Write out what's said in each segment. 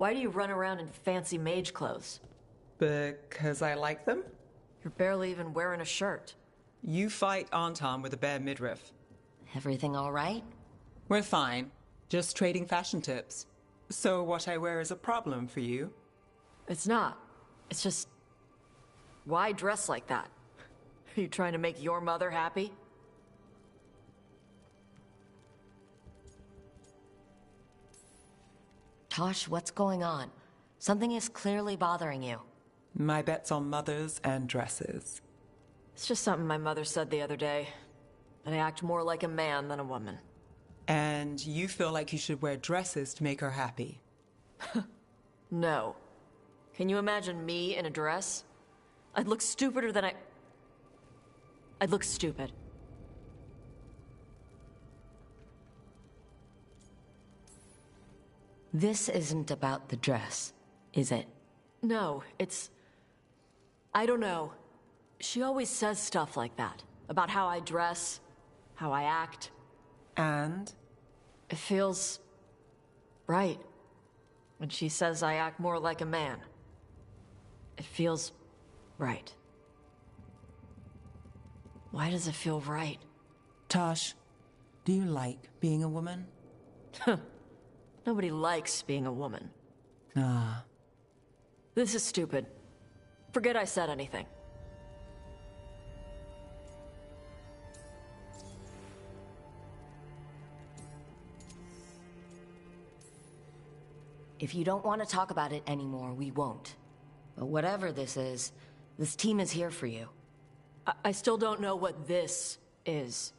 Why do you run around in fancy mage clothes? Because I like them? You're barely even wearing a shirt. You fight Anton with a bare midriff. Everything all right? We're fine. Just trading fashion tips. So what I wear is a problem for you? It's not. It's just... Why dress like that? Are you trying to make your mother happy? Tosh, what's going on? Something is clearly bothering you. My bet's on mothers and dresses. It's just something my mother said the other day. That I act more like a man than a woman. And you feel like you should wear dresses to make her happy? No. Can you imagine me in a dress? I'd look stupider than I'd look stupid. This isn't about the dress, is it? No, it's... I don't know. She always says stuff like that. About how I dress, how I act. And? It feels... right. When she says I act more like a man. It feels... right. Why does it feel right? Tosh, do you like being a woman? Nobody likes being a woman. Ah. This is stupid. Forget I said anything. If you don't want to talk about it anymore, we won't. But whatever this is, this team is here for you. I still don't know what this is.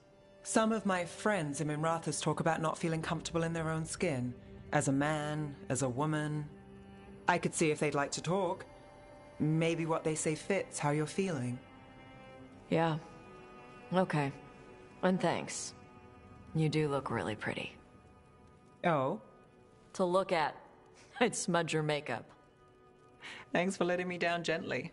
Some of my friends in Minrathous talk about not feeling comfortable in their own skin. As a man, as a woman. I could see if they'd like to talk. Maybe what they say fits how you're feeling. Yeah. Okay. And thanks. You do look really pretty. Oh? To look at. I'd smudge your makeup. Thanks for letting me down gently.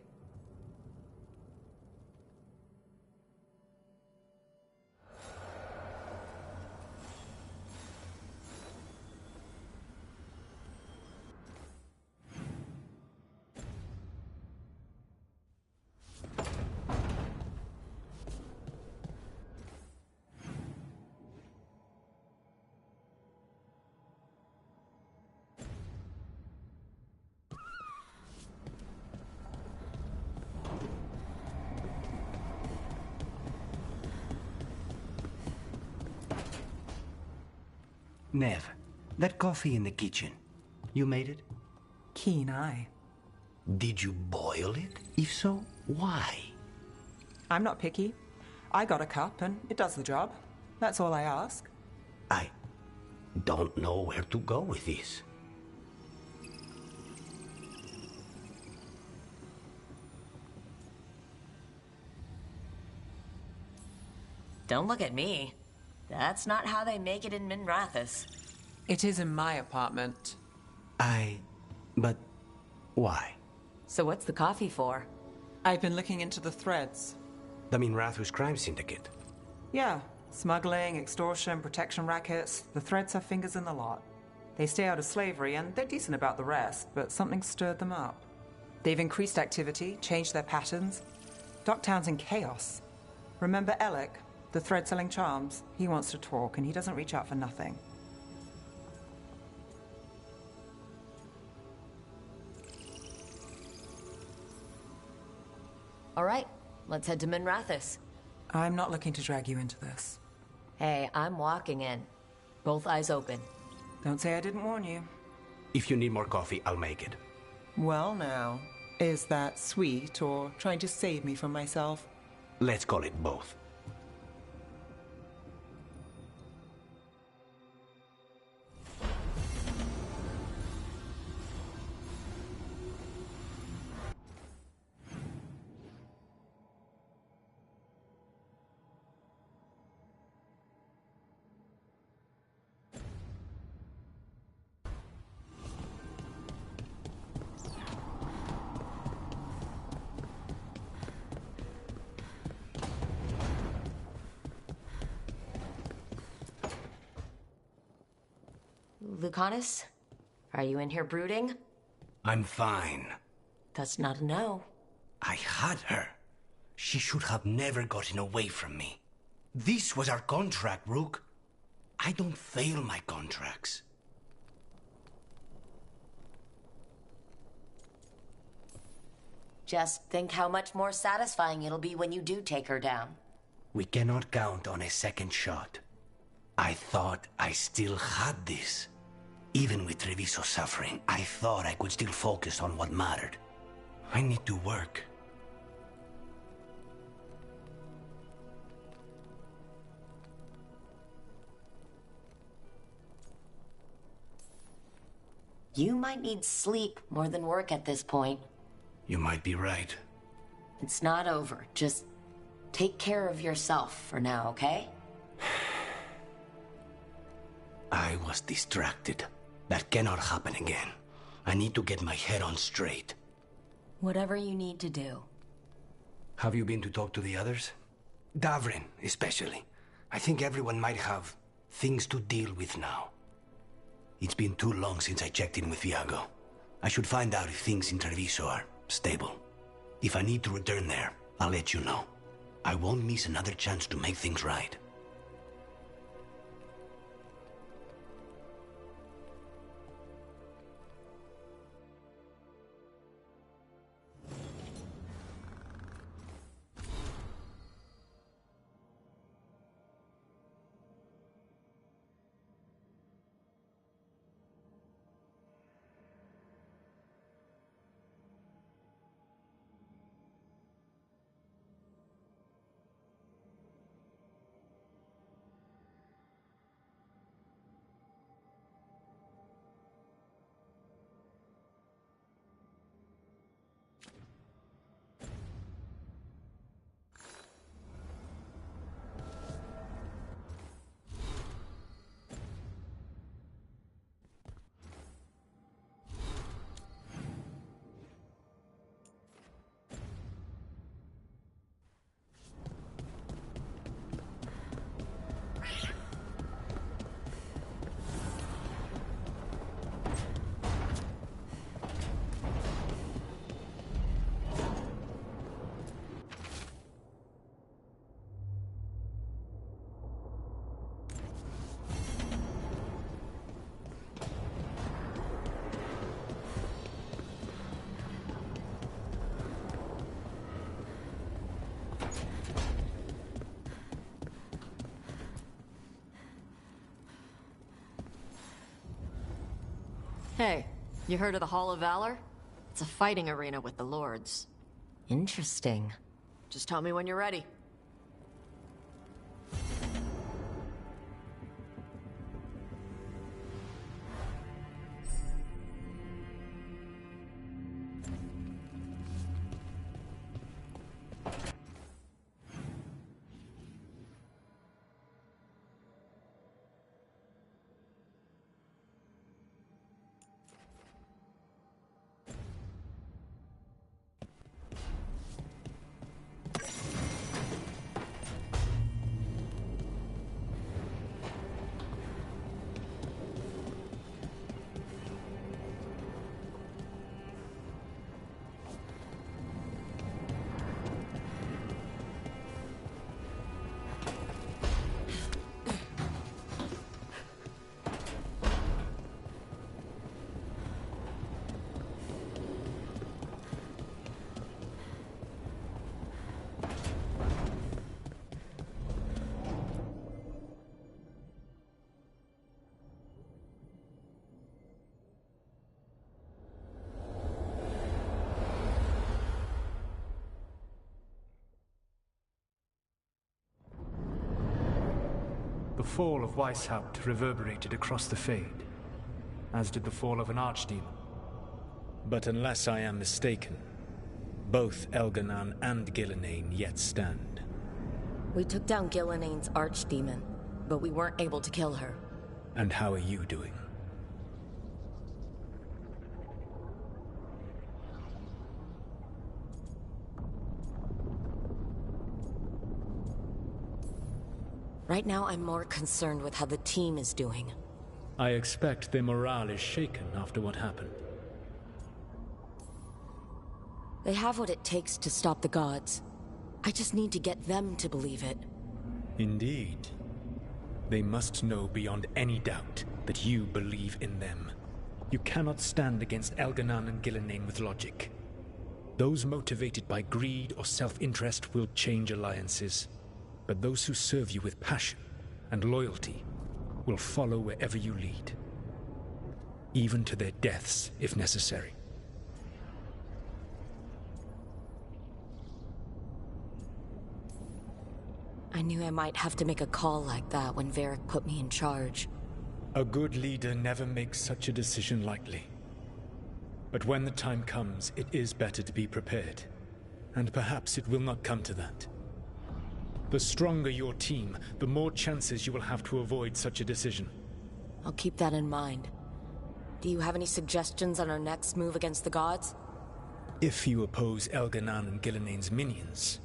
Nev, that coffee in the kitchen, you made it? Keen eye. Did you boil it? If so, why? I'm not picky. I got a cup and it does the job. That's all I ask. I don't know where to go with this. Don't look at me. That's not how they make it in Minrathous. It is in my apartment. But why? So what's the coffee for? I've been looking into the threads. The Minrathous crime syndicate. Yeah, smuggling, extortion, protection rackets. The threads have fingers in the lot. They stay out of slavery and they're decent about the rest, but something stirred them up. They've increased activity, changed their patterns. Docktown's in chaos. Remember Alec, the thread-selling charms? He wants to talk and he doesn't reach out for nothing. All right, let's head to Minrathous. I'm not looking to drag you into this. Hey, I'm walking in. Both eyes open. Don't say I didn't warn you. If you need more coffee, I'll make it. Well now, is that sweet or trying to save me from myself? Let's call it both. Lucanus, Are you in here brooding? I'm fine. That's not a no. I had her. She should have never gotten away from me. This was our contract, Rook. I don't fail my contracts. Just think how much more satisfying it'll be when you do take her down. We cannot count on a second shot. I thought I still had this. Even with Treviso suffering, I thought I could still focus on what mattered. I need to work. You might need sleep more than work at this point. You might be right. It's not over. Just take care of yourself for now, okay? I was distracted. That cannot happen again. I need to get my head on straight. Whatever you need to do. Have you been to talk to the others? Davrin, especially. I think everyone might have things to deal with now. It's been too long since I checked in with Viago. I should find out if things in Treviso are stable. If I need to return there, I'll let you know. I won't miss another chance to make things right. Hey, you heard of the Hall of Valor? It's a fighting arena with the Lords. Interesting. Just tell me when you're ready. The fall of Weishaupt reverberated across the Fade, as did the fall of an archdemon. But unless I am mistaken, both Elganan and Gillenane yet stand. We took down Gillenane's archdemon, but we weren't able to kill her. And how are you doing? Right now, I'm more concerned with how the team is doing. I expect their morale is shaken after what happened. They have what it takes to stop the gods. I just need to get them to believe it. Indeed. They must know beyond any doubt that you believe in them. You cannot stand against Elganan and Gillenane with logic. Those motivated by greed or self-interest will change alliances. But those who serve you with passion and loyalty will follow wherever you lead. Even to their deaths, if necessary. I knew I might have to make a call like that when Varric put me in charge. A good leader never makes such a decision lightly. But when the time comes, it is better to be prepared. And perhaps it will not come to that. The stronger your team, the more chances you will have to avoid such a decision. I'll keep that in mind. Do you have any suggestions on our next move against the gods? If you oppose Elganan and Gillenane's minions,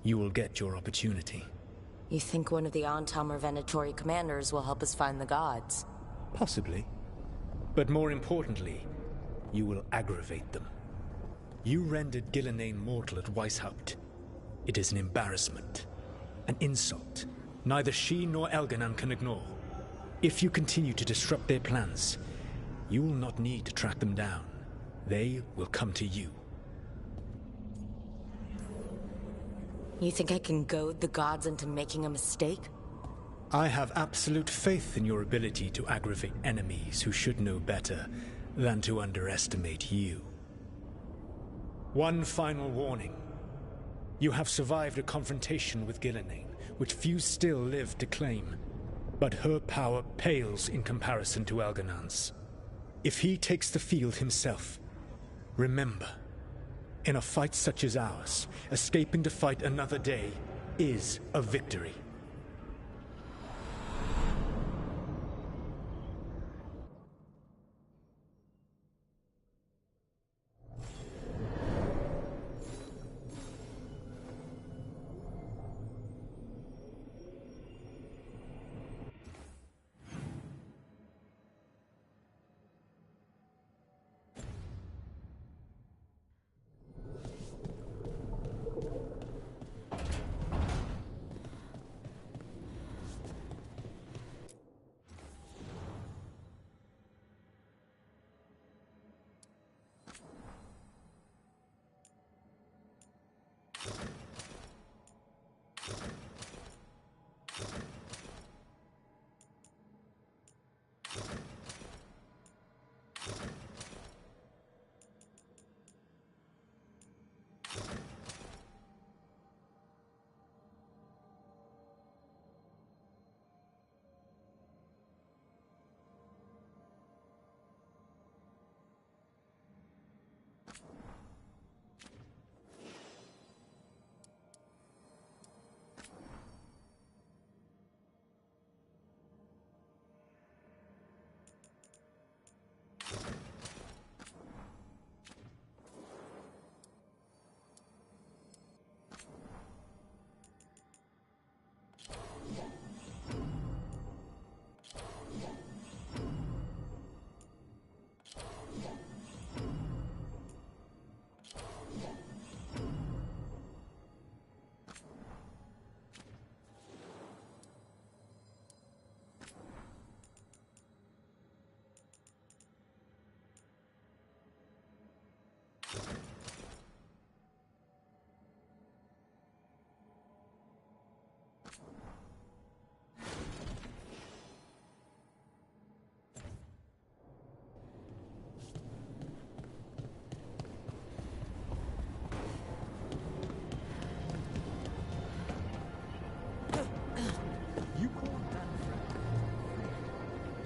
you will get your opportunity. You think one of the Antam or Venatori commanders will help us find the gods? Possibly. But more importantly, you will aggravate them. You rendered Gillenane mortal at Weishaupt. It is an embarrassment. An insult. Neither she nor Elganan can ignore. If you continue to disrupt their plans, you will not need to track them down. They will come to you. You think I can goad the gods into making a mistake? I have absolute faith in your ability to aggravate enemies who should know better than to underestimate you. One final warning. You have survived a confrontation with Gillenane, which few still live to claim. But her power pales in comparison to Elganan's. If he takes the field himself, remember, in a fight such as ours, escaping to fight another day is a victory.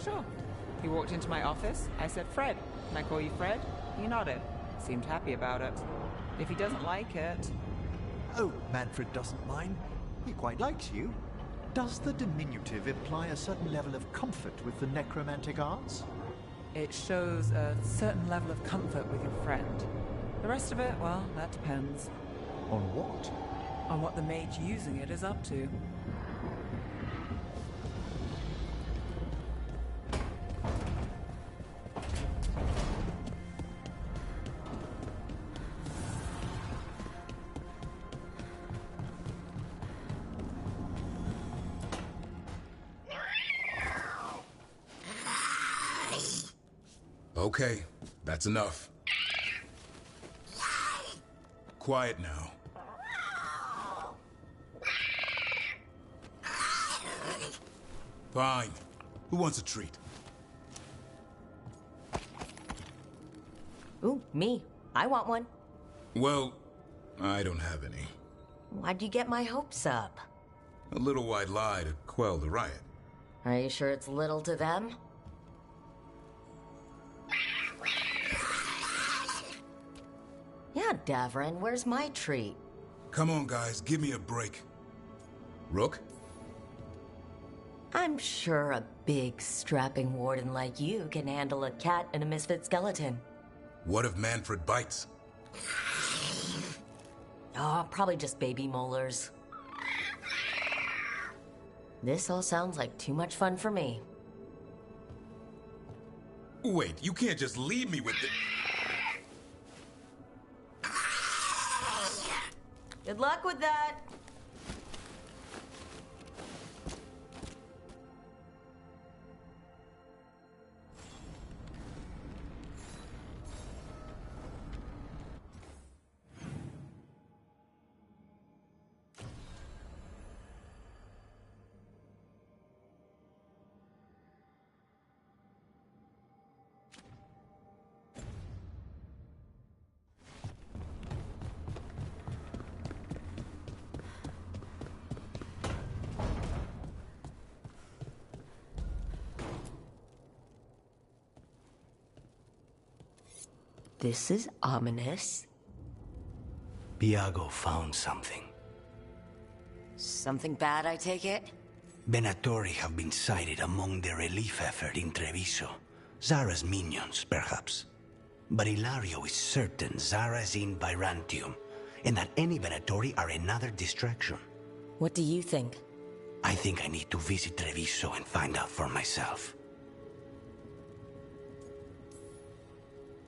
Sure. He walked into my office. I said, Fred. Can I call you Fred? He nodded. Seemed happy about it. If he doesn't like it... Oh, Manfred doesn't mind. He quite likes you. Does the diminutive imply a certain level of comfort with the necromantic arts? It shows a certain level of comfort with your friend. The rest of it, well, that depends. On what? On what the mage using it is up to. Okay, that's enough. Quiet now. Fine. Who wants a treat? Ooh, me. I want one. Well, I don't have any. Why'd you get my hopes up? A little white lie to quell the riot. Are you sure it's little to them? Yeah, Davrin, where's my treat? Come on, guys, give me a break. Rook? I'm sure a big, strapping warden like you can handle a cat and a misfit skeleton. What if Manfred bites? Oh, probably just baby molars. This all sounds like too much fun for me. Wait, you can't just leave me with the... Good luck with that! This is ominous. Viago found something. Something bad, I take it? Venatori have been sighted among the relief effort in Treviso. Zara's minions, perhaps. But Ilario is certain Zara is in Byrantium, and that any Venatori are another distraction. What do you think? I think I need to visit Treviso and find out for myself.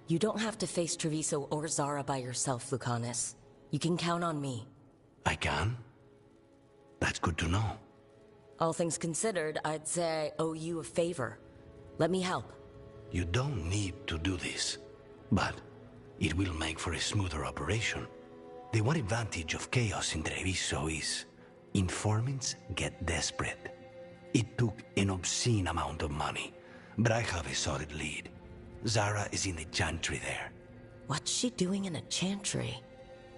You don't have to face Treviso or Zara by yourself, Lucanus. You can count on me. I can? That's good to know. All things considered, I'd say I owe you a favor. Let me help. You don't need to do this, but it will make for a smoother operation. The one advantage of chaos in Treviso is informants get desperate. It took an obscene amount of money, but I have a solid lead. Zara is in the chantry there. What's she doing in a chantry?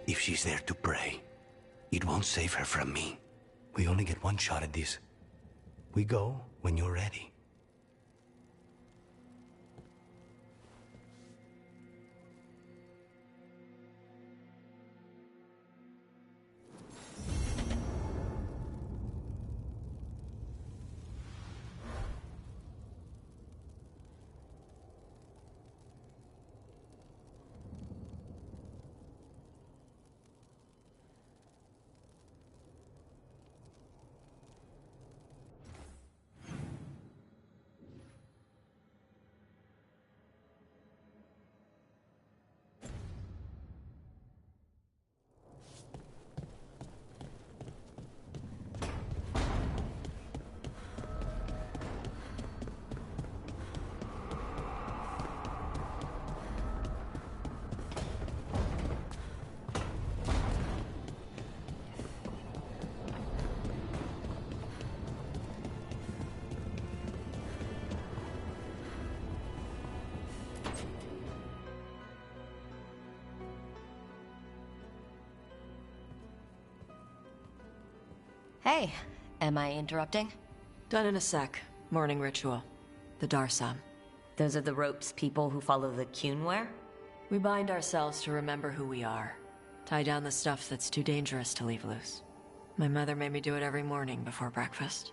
If she's there to pray, it won't save her from me. We only get one shot at this. We go when you're ready. Hey, am I interrupting? Done in a sec. Morning ritual. The Darsam. Those are the ropes people who follow the Qun wear? We bind ourselves to remember who we are. Tie down the stuff that's too dangerous to leave loose. My mother made me do it every morning before breakfast.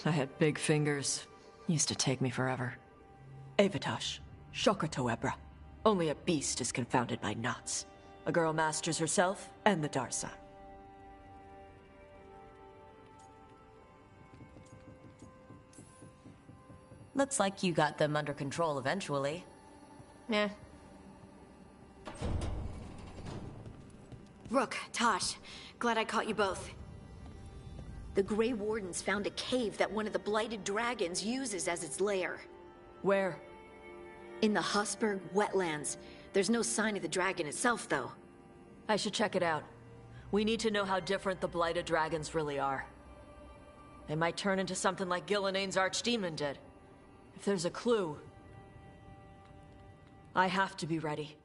I had big fingers. Used to take me forever. Avatash. Shokotoebra. Only a beast is confounded by knots. A girl masters herself and the Darsam. Looks like you got them under control eventually. Yeah. Rook, Tosh, glad I caught you both. The Grey Wardens found a cave that one of the Blighted Dragons uses as its lair. Where? In the Hussberg wetlands. There's no sign of the dragon itself, though. I should check it out. We need to know how different the blighted dragons really are. They might turn into something like Gillenane's archdemon did. If there's a clue, I have to be ready.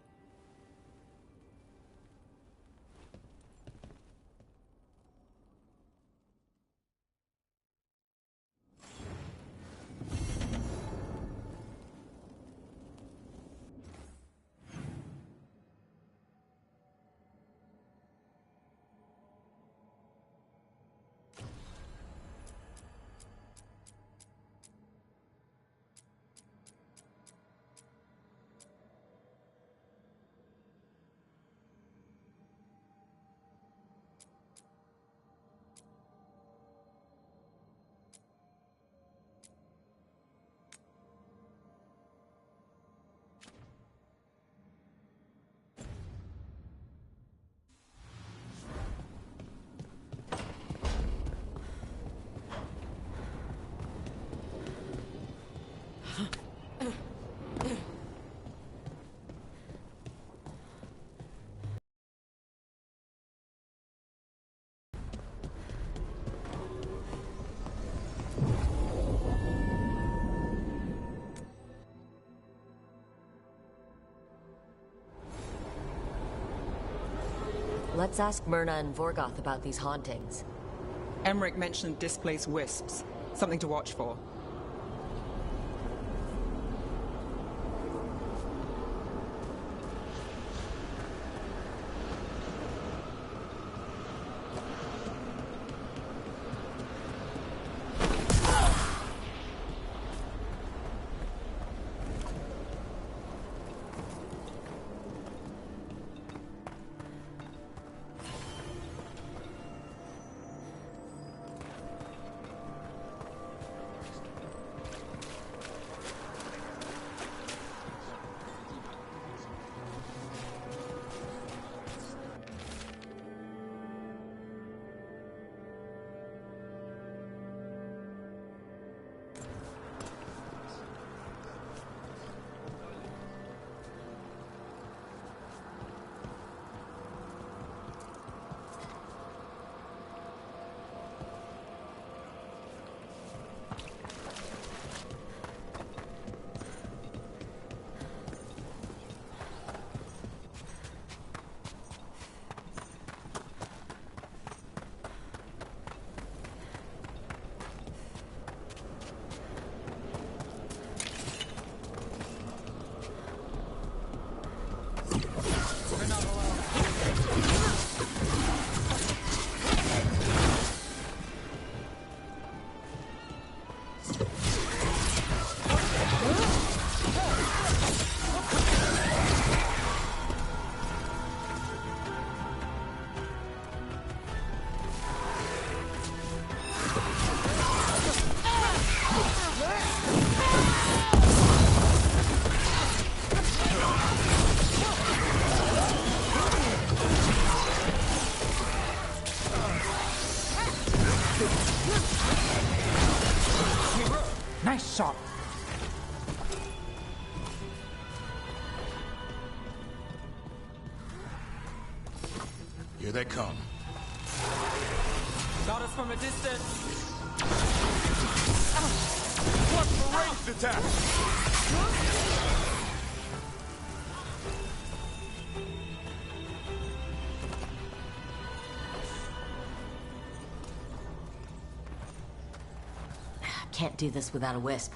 Let's ask Myrna and Vorgoth about these hauntings. Emmerich mentioned displaced wisps. Something to watch for. Nice shot. Here they come. Got us from a distance. What for ranged attack? Can't do this without a wisp.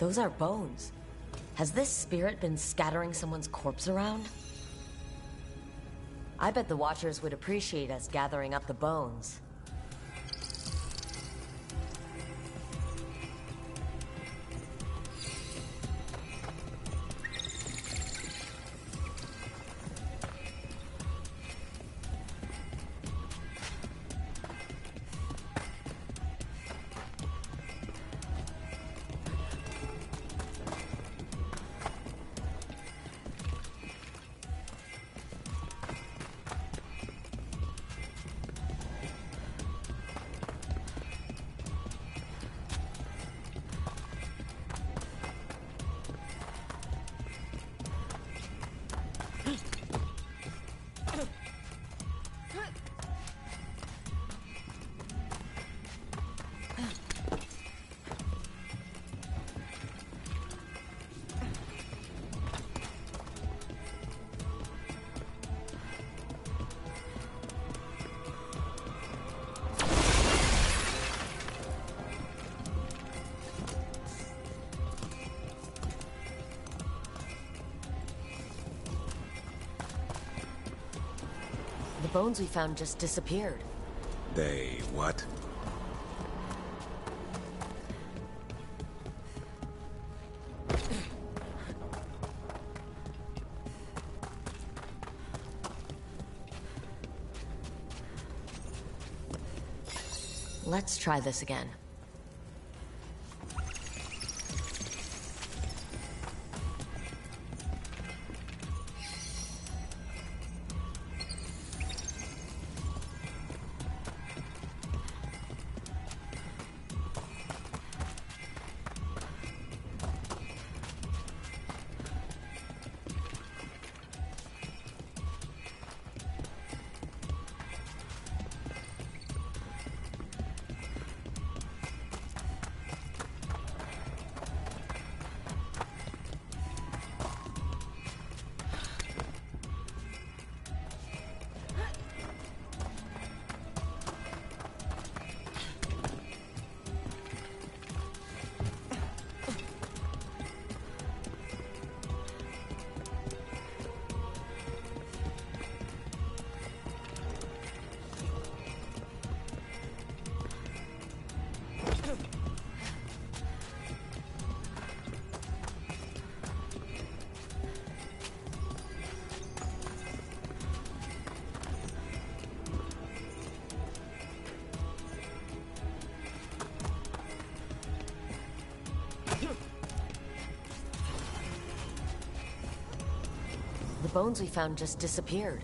Those are bones. Has this spirit been scattering someone's corpse around? I bet the Watchers would appreciate us gathering up the bones. The bones we found just disappeared. They what? Let's try this again. The bones we found just disappeared.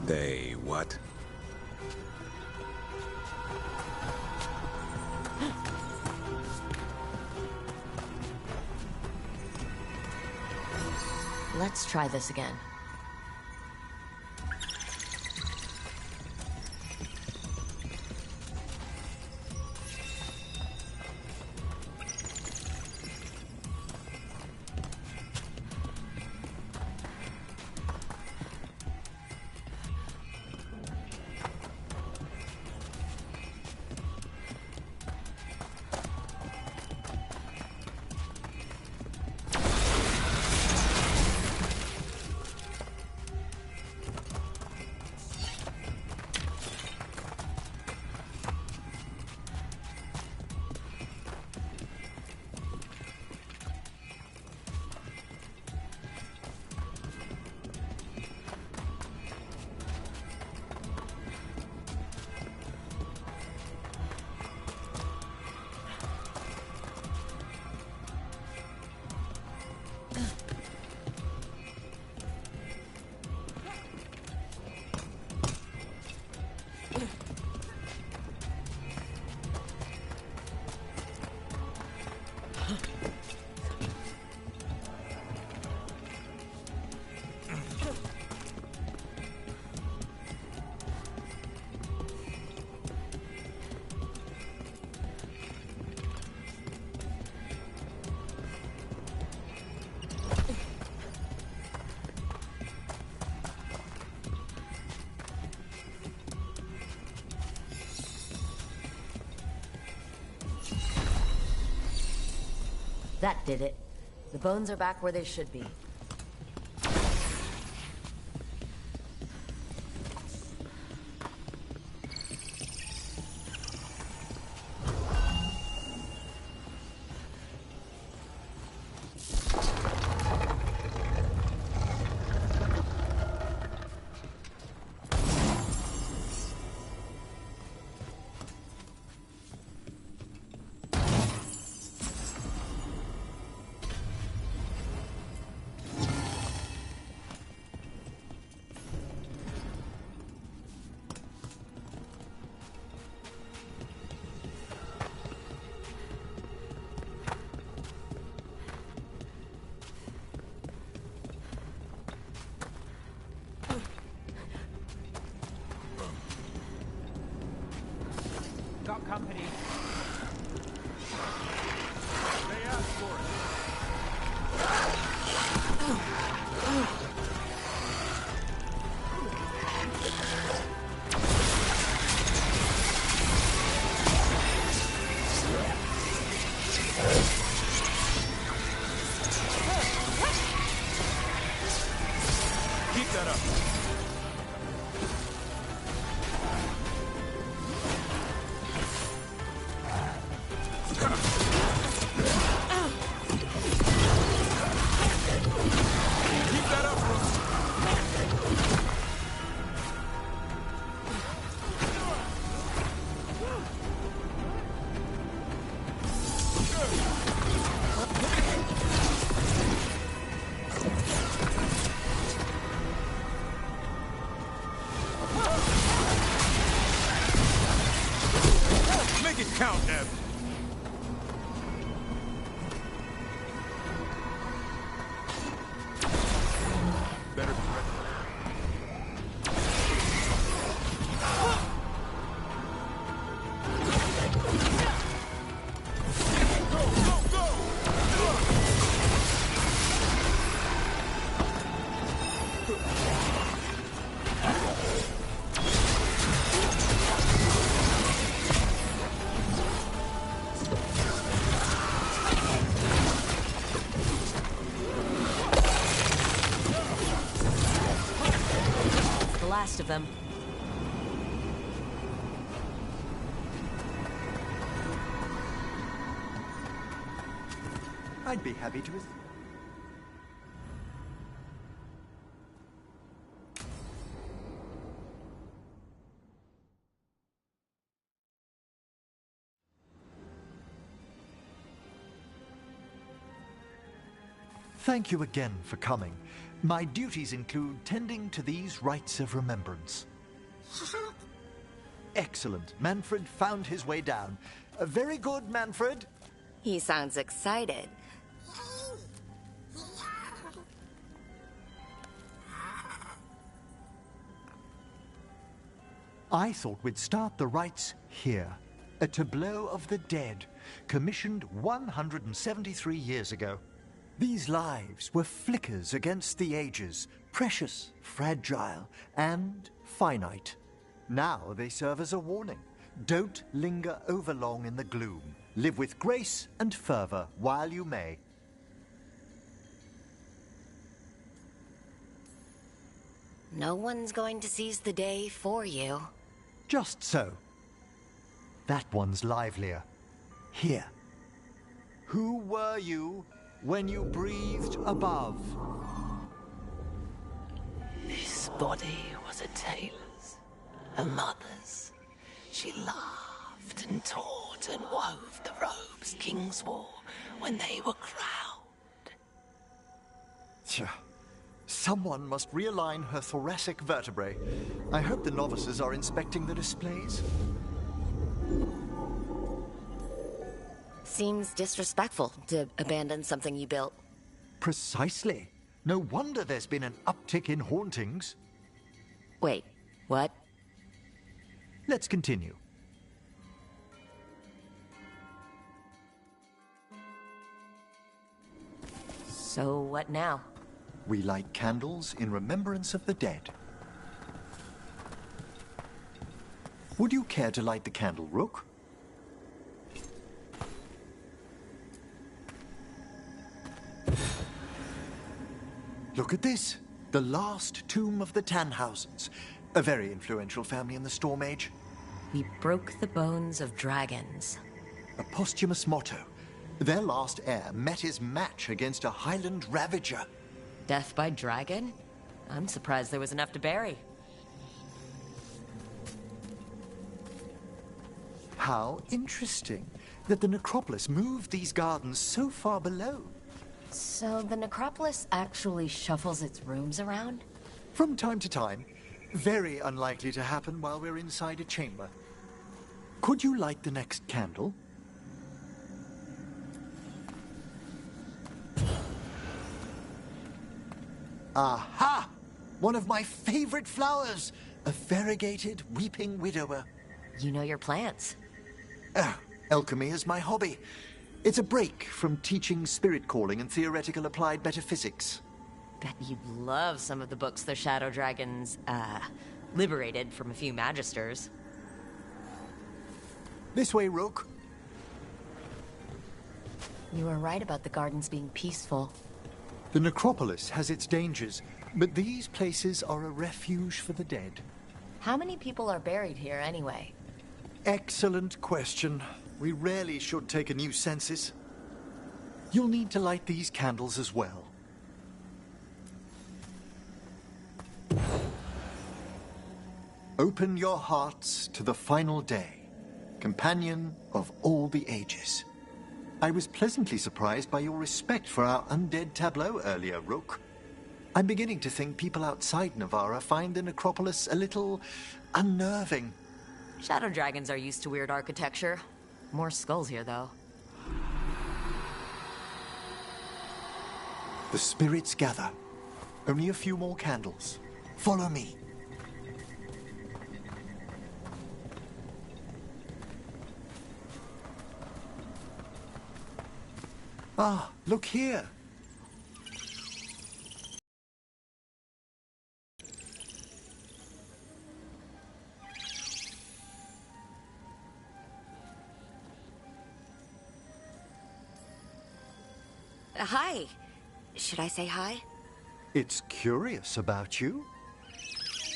They what? Let's try this again. That did it. The bones are back where they should be. Got company. They asked for it. Keep that up. Count, Ev. Better be ready. Go, go, go! Last of them. I'd be happy to... Thank you again for coming. My duties include tending to these rites of remembrance. Excellent. Manfred found his way down. Very good, Manfred. He sounds excited. I thought we'd start the rites here. A tableau of the dead, commissioned 173 years ago. These lives were flickers against the ages, precious, fragile, and finite. Now they serve as a warning. Don't linger overlong in the gloom. Live with grace and fervor while you may. No one's going to seize the day for you. Just so. That one's livelier. Here. Who were you when you breathed above? This body was a tailor's, a mother's. She laughed and taught and wove the robes kings wore when they were crowned. Tja. Someone must realign her thoracic vertebrae. I hope the novices are inspecting the displays. Seems disrespectful to abandon something you built. Precisely. No wonder there's been an uptick in hauntings. Wait, what? Let's continue. So what now? We light candles in remembrance of the dead. Would you care to light the candle, Rook? Look at this. The last tomb of the Tannhausens. A very influential family in the Storm Age. We broke the bones of dragons. A posthumous motto. Their last heir met his match against a Highland Ravager. Death by dragon? I'm surprised there was enough to bury. How interesting that the necropolis moved these gardens so far below. So the necropolis actually shuffles its rooms around? From time to time. Very unlikely to happen while we're inside a chamber. Could you light the next candle? Aha! One of my favorite flowers! A variegated weeping widower. You know your plants. Alchemy is my hobby. It's a break from teaching spirit calling and theoretical applied metaphysics. Bet you'd love some of the books the Shadow Dragons, liberated from a few Magisters. This way, Rook. You were right about the gardens being peaceful. The necropolis has its dangers, but these places are a refuge for the dead. How many people are buried here, anyway? Excellent question. We rarely should take a new census. You'll need to light these candles as well. Open your hearts to the final day, companion of all the ages. I was pleasantly surprised by your respect for our undead tableau earlier, Rook. I'm beginning to think people outside Navarra find the necropolis a little unnerving. Shadow Dragons are used to weird architecture. More skulls here, though. The spirits gather. Only a few more candles. Follow me. Ah, look here. Hi. Should I say hi? It's curious about you.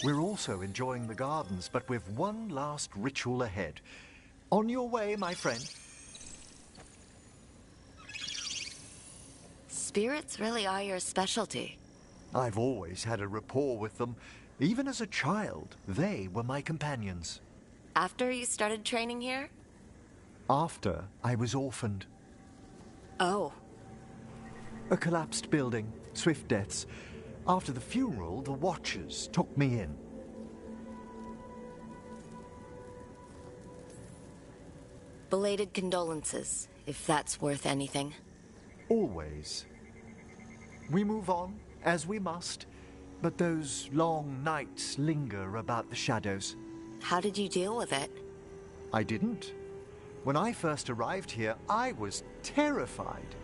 We're also enjoying the gardens, but with one last ritual ahead. On your way, my friend. Spirits really are your specialty. I've always had a rapport with them. Even as a child, they were my companions. After you started training here? After I was orphaned. Oh. A collapsed building, swift deaths. After the funeral, the Watchers took me in. Belated condolences, if that's worth anything. Always. We move on, as we must, but those long nights linger about the shadows. How did you deal with it? I didn't. When I first arrived here, I was terrified.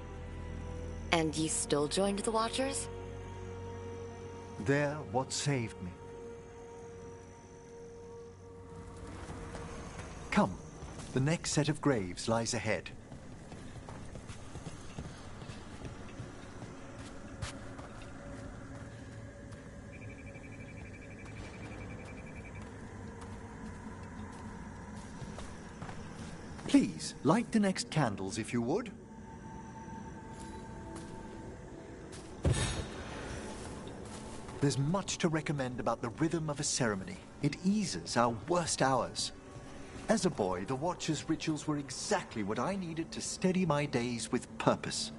And you still joined the Watchers? They're what saved me. Come, the next set of graves lies ahead. Please, light the next candles if you would. There's much to recommend about the rhythm of a ceremony. It eases our worst hours. As a boy, the Watcher's rituals were exactly what I needed to steady my days with purpose.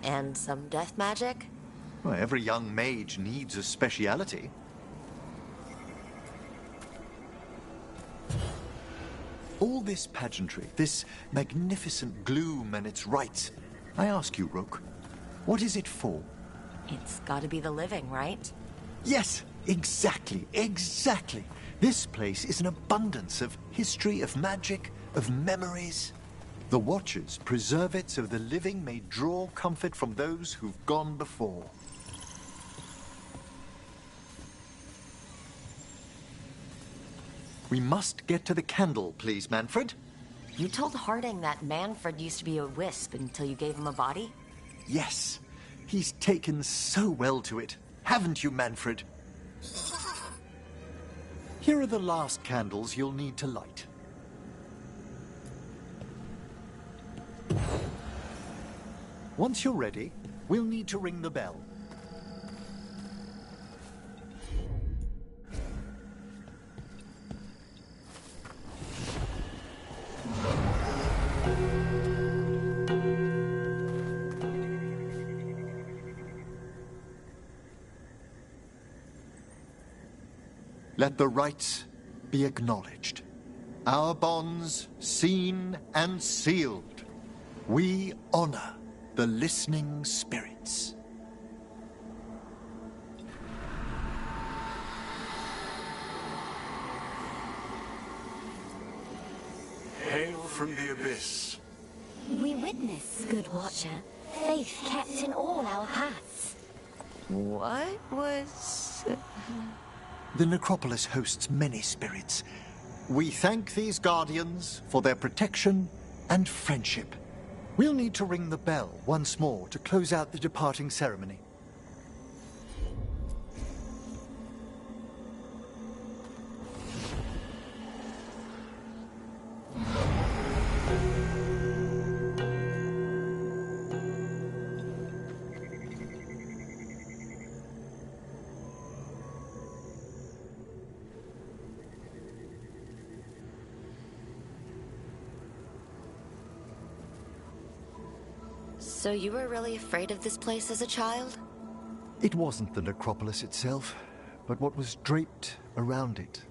And some death magic? Well, every young mage needs a speciality. All this pageantry, this magnificent gloom and its rites. I ask you, Rook, what is it for? It's gotta be the living, right? Yes, exactly. This place is an abundance of history, of magic, of memories. The Watchers preserve it so the living may draw comfort from those who've gone before. We must get to the candle, please, Manfred. You told Harding that Manfred used to be a wisp until you gave him a body? Yes. He's taken so well to it. haven't you, Manfred? Here are the last candles you'll need to light. Once you're ready, we'll need to ring the bell. Let the rites be acknowledged. Our bonds seen and sealed. We honor the listening spirits. Hail from the abyss. We witness, good watcher, faith kept in all our paths. What was... The necropolis hosts many spirits. We thank these guardians for their protection and friendship. We'll need to ring the bell once more to close out the departing ceremony. So you were really afraid of this place as a child? It wasn't the necropolis itself, but what was draped around it.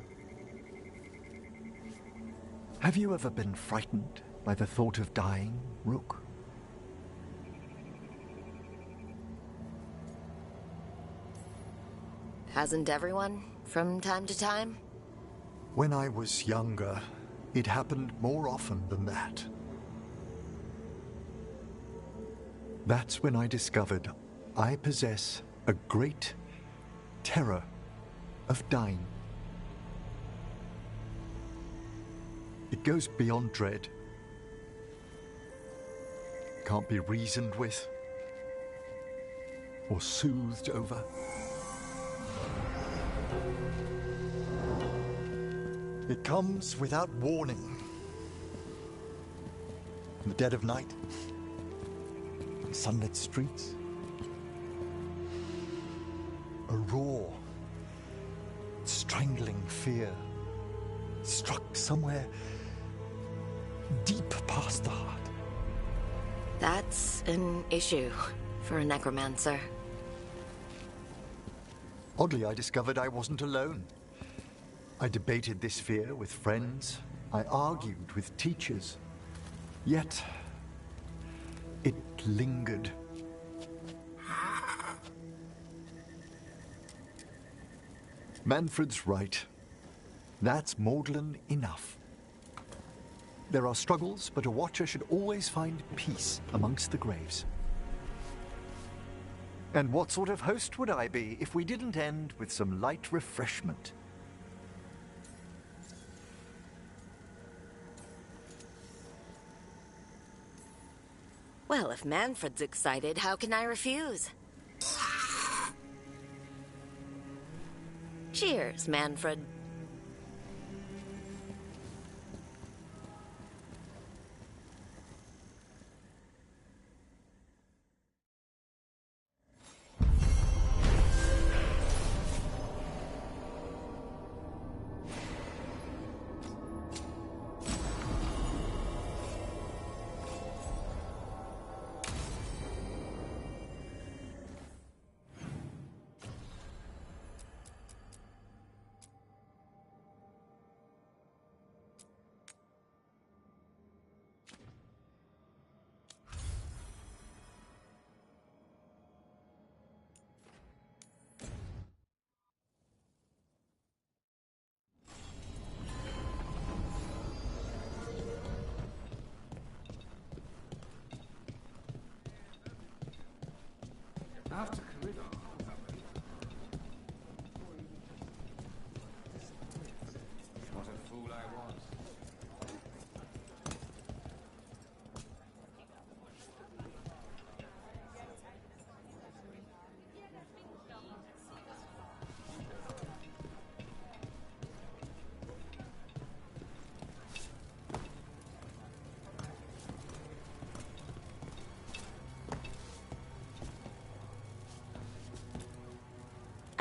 Have you ever been frightened by the thought of dying, Rook? Hasn't everyone, from time to time? When I was younger, it happened more often than that. That's when I discovered I possess a great terror of dying. It goes beyond dread. It can't be reasoned with or soothed over. It comes without warning. In the dead of night, in sunlit streets, a raw, strangling fear struck somewhere deep past the heart. That's an issue for a necromancer. Oddly, I discovered I wasn't alone. I debated this fear with friends. I argued with teachers. Yet, it lingered. Manfred's right. That's maudlin enough. There are struggles, but a watcher should always find peace amongst the graves. And what sort of host would I be if we didn't end with some light refreshment? Well, if Manfred's excited, how can I refuse? Cheers, Manfred.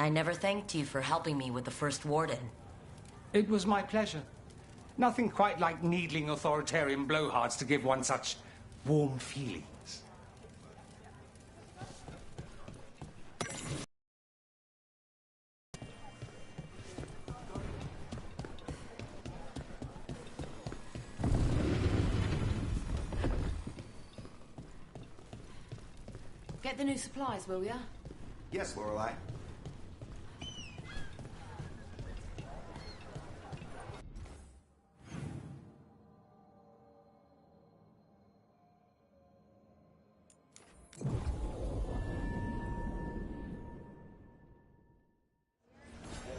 I never thanked you for helping me with the first warden. It was my pleasure. Nothing quite like needling authoritarian blowhards to give one such warm feelings. Get the new supplies, will ya? Yes, Lorelei.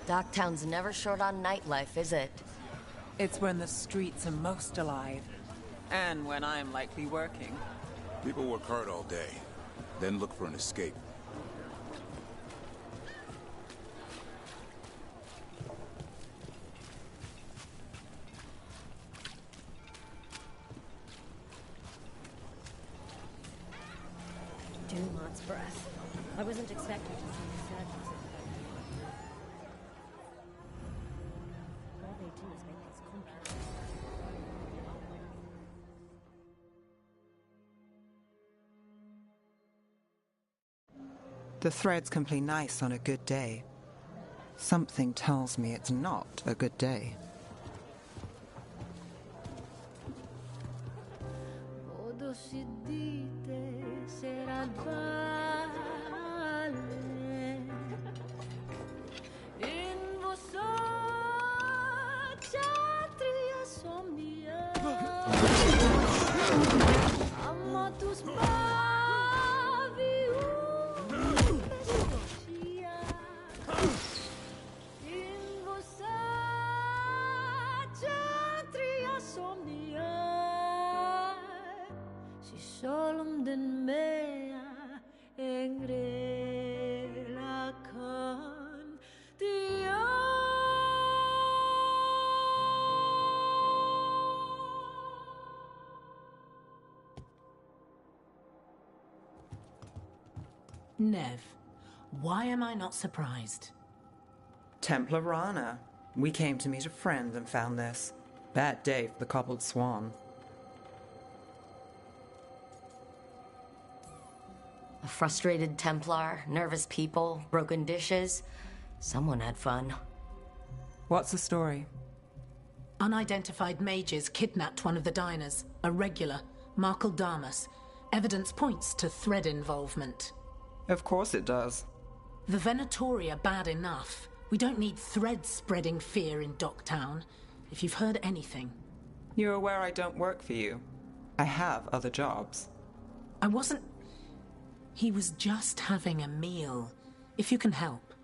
Docktown's never short on nightlife, is it? It's when the streets are most alive. And when I'm likely working. People work hard all day, then look for an escape. Dumont breath. I wasn't expecting to see the surgeons. All they do is make these complicated. The threads can play nice on a good day. Something tells me it's not a good day. Nev, why am I not surprised? Templar Rana. We came to meet a friend and found this. Bad day for the cobbled swan. A frustrated Templar, nervous people, broken dishes. Someone had fun. What's the story? Unidentified mages kidnapped one of the diners, a regular, Markle Damas. Evidence points to thread involvement. Of course it does. The Venatori are bad enough. We don't need threads spreading fear in Docktown. If you've heard anything. You're aware I don't work for you. I have other jobs. I wasn't... He was just having a meal. If you can help.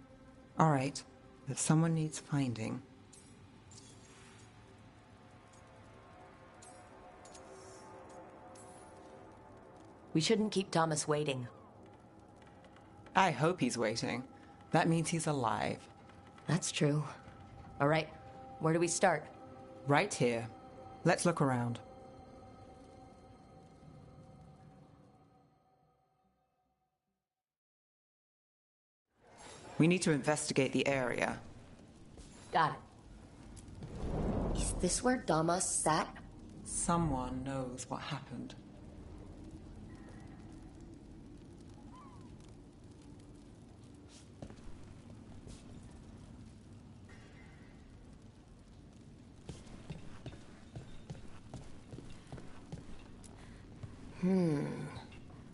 All right. If someone needs finding... We shouldn't keep Thomas waiting. I hope he's waiting. That means he's alive. That's true. All right, where do we start? Right here. Let's look around. We need to investigate the area. Got it. Is this where Damas sat? Someone knows what happened.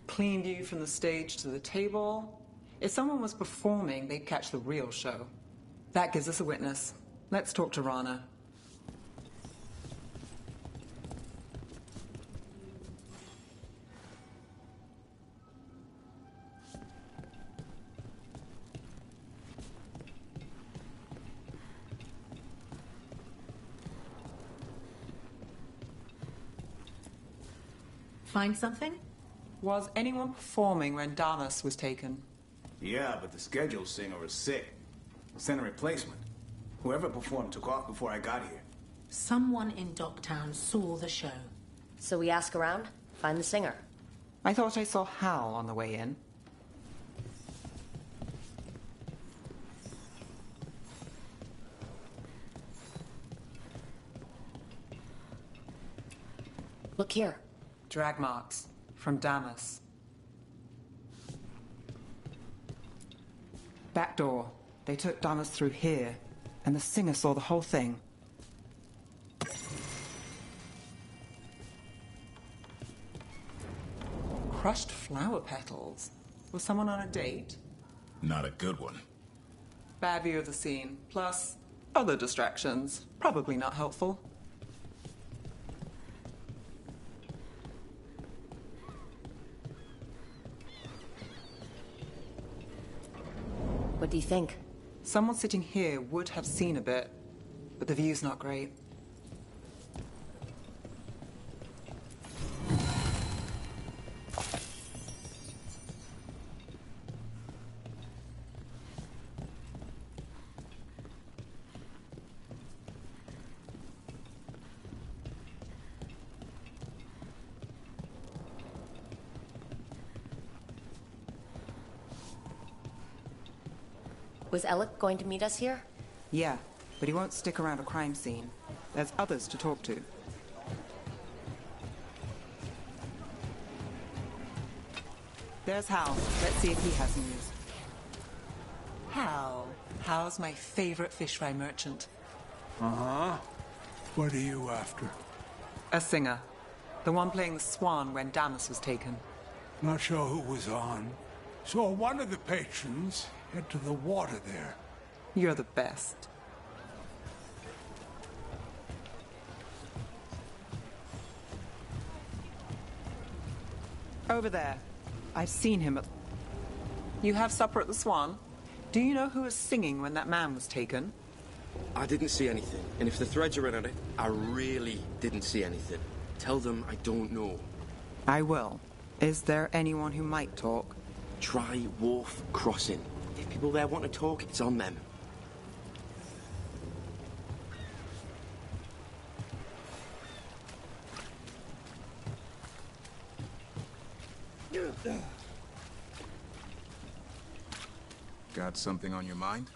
Clean view from the stage to the table. If someone was performing, they'd catch the real show. That gives us a witness. Let's talk to Rana. Find something? Was anyone performing when Damas was taken? Yeah, but the schedule singer was sick. Sent a replacement. Whoever performed took off before I got here. Someone in Docktown saw the show. So we ask around, find the singer. I thought I saw Hal on the way in. Look here. Drag marks from Damas. Back door. They took Damas through here, and the singer saw the whole thing. Crushed flower petals. Was someone on a date? Not a good one. Bad view of the scene, plus other distractions. Probably not helpful. What do you think? Someone sitting here would have seen a bit, but the view's not great. Was Alec going to meet us here? Yeah, but he won't stick around a crime scene. There's others to talk to. There's Hal. Let's see if he has news. Hal. Hal's my favorite fish fry merchant. Uh-huh. What are you after? A singer. The one playing the swan when Damas was taken. Not sure who was on. Saw one of the patrons head to the water there. You're the best. Over there. I've seen him at... You have supper at the Swan? Do you know who was singing when that man was taken? I didn't see anything. And if the threads are in on it, I really didn't see anything. Tell them I don't know. I will. Is there anyone who might talk? Try Wharf Crossing. If people there want to talk, it's on them. Got something on your mind?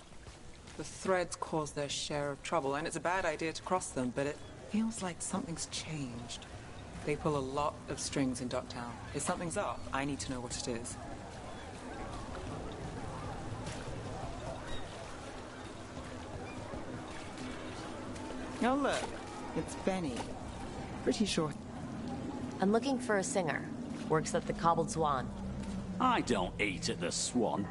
The threads cause their share of trouble, and it's a bad idea to cross them, but it feels like something's changed. They pull a lot of strings in Docktown. If something's up, I need to know what it is. Oh, look. It's Benny. Pretty sure. I'm looking for a singer. Works at the Cobbled Swan. I don't eat at the Swan.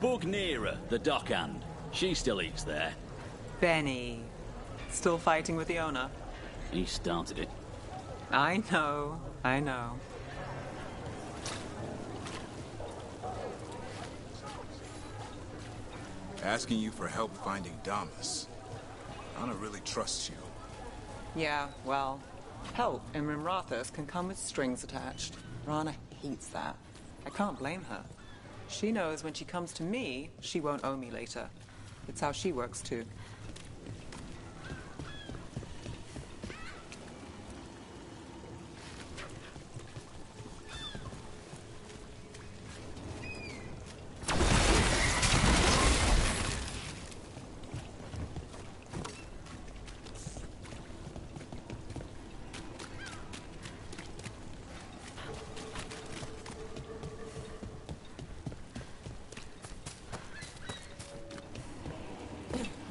Bug Nearer, the dockhand. She still eats there. Benny. Still fighting with the owner? He started it. I know. I know. Asking you for help finding Damas. I don't really trust you. Yeah, well, help in Rimrathos can come with strings attached. Rana hates that. I can't blame her. She knows when she comes to me, she won't owe me later. It's how she works, too.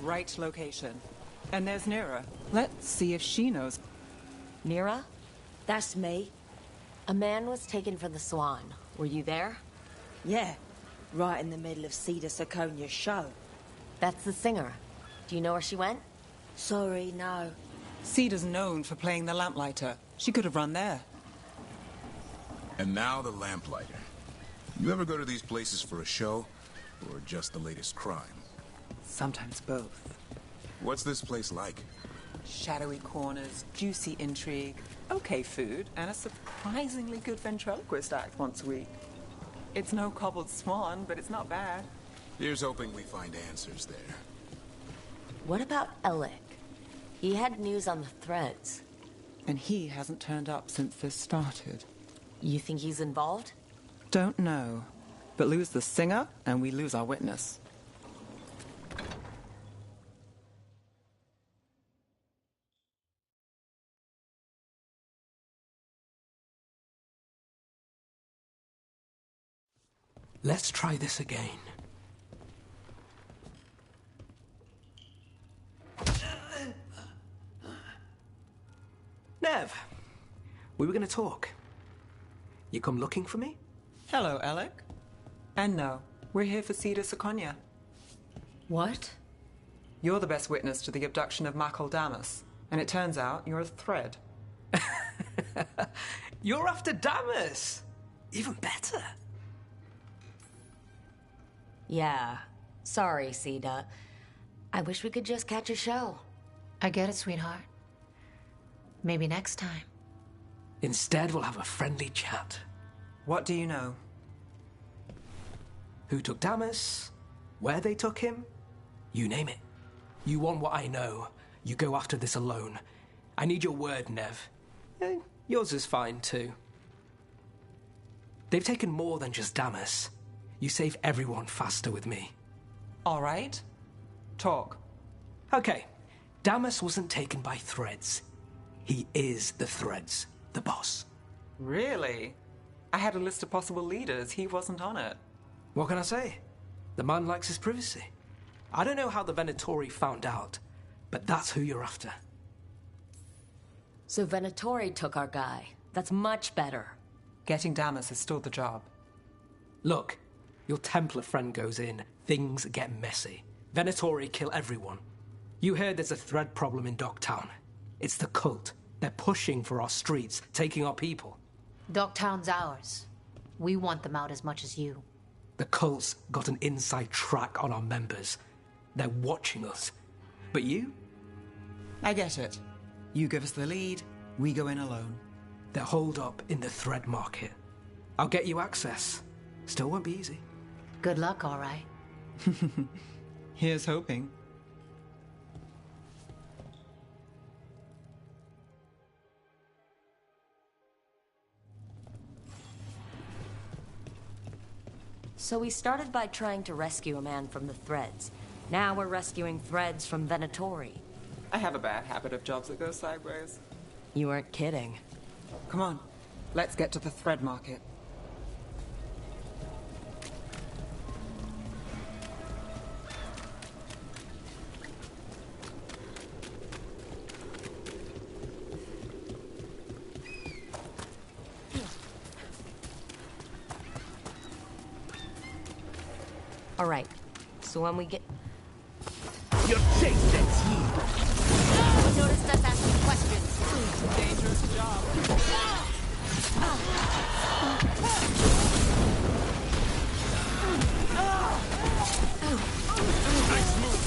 Right location. And there's Nira. Let's see if she knows. Nira? That's me. A man was taken from the Swan. Were you there? Yeah, right in the middle of Cedar Siconia's show. That's the singer. Do you know where she went? Sorry, no. Cedar's known for playing the lamplighter. She could have run there. And now the lamplighter. You ever go to these places for a show, or just the latest crime? Sometimes both. What's this place like? Shadowy corners, juicy intrigue, okay food, and a surprisingly good ventriloquist act once a week. It's no Cobbled Swan, but it's not bad. Here's hoping we find answers there. What about Alec? He had news on the threads. And he hasn't turned up since this started. You think he's involved? Don't know. But lose the singer, and we lose our witness. Let's try this again. Nev, we were going to talk. You come looking for me? Hello, Alec. And no, we're here for Cedar Seconia. What? You're the best witness to the abduction of Makal Damas, and it turns out you're a thread. You're after Damas! Even better. Yeah. Sorry, Cedar. I wish we could just catch a show. I get it, sweetheart. Maybe next time. Instead, we'll have a friendly chat. What do you know? Who took Damas? Where they took him? You name it. You want what I know. You go after this alone. I need your word, Nev. Yours is fine, too. They've taken more than just Damas. You save everyone faster with me. All right. Talk. Okay. Damas wasn't taken by Threads. He is the Threads, the boss. Really? I had a list of possible leaders. He wasn't on it. What can I say? The man likes his privacy. I don't know how the Venatori found out, but that's who you're after. So Venatori took our guy. That's much better. Getting Damas is still the job. Look, your Templar friend goes in, things get messy. Venatori kill everyone. You heard there's a thread problem in Docktown. It's the cult. They're pushing for our streets, taking our people. Docktown's ours. We want them out as much as you. The cult's got an inside track on our members. They're watching us. But you? I get it. You give us the lead, we go in alone. They're holed up in the thread market. I'll get you access. Still won't be easy. Good luck, all right. Here's hoping. So we started by trying to rescue a man from the Threads. Now we're rescuing Threads from Venatori. I have a bad habit of jobs that go sideways. You weren't kidding. Come on, let's get to the thread market. All right, so when we get... Your taste that's here! Noticed us asking questions. It's a dangerous job. Nice move,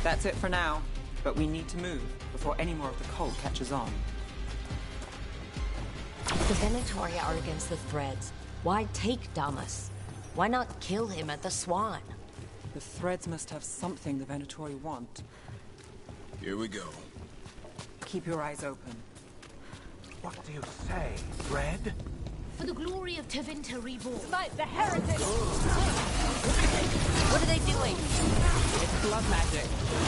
That's it for now, but we need to move before any more of the cult catches on. The Venatori are against the Threads. Why take Damas? Why not kill him at the Swan? The Threads must have something the Venatori want. Here we go. Keep your eyes open. What do you say, Thread? For the glory of Tevinter Reborn. Smite the heretics! What are they doing? It's blood magic.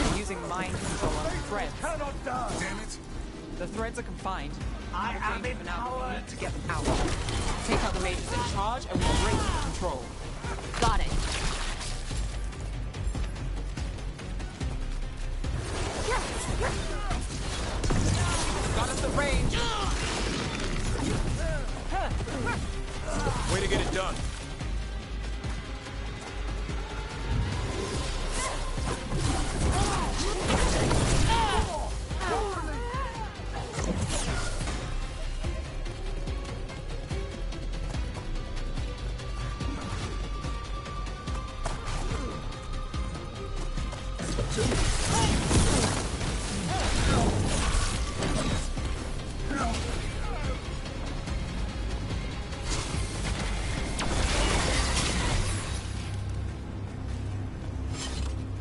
They're using mind control on the Threads. Cannot die! Damn it! The Threads are confined. I am in now. We empowered. need to get them out. Take out the mages in charge and we'll break control. Got it. Got us the range. Way to get it done.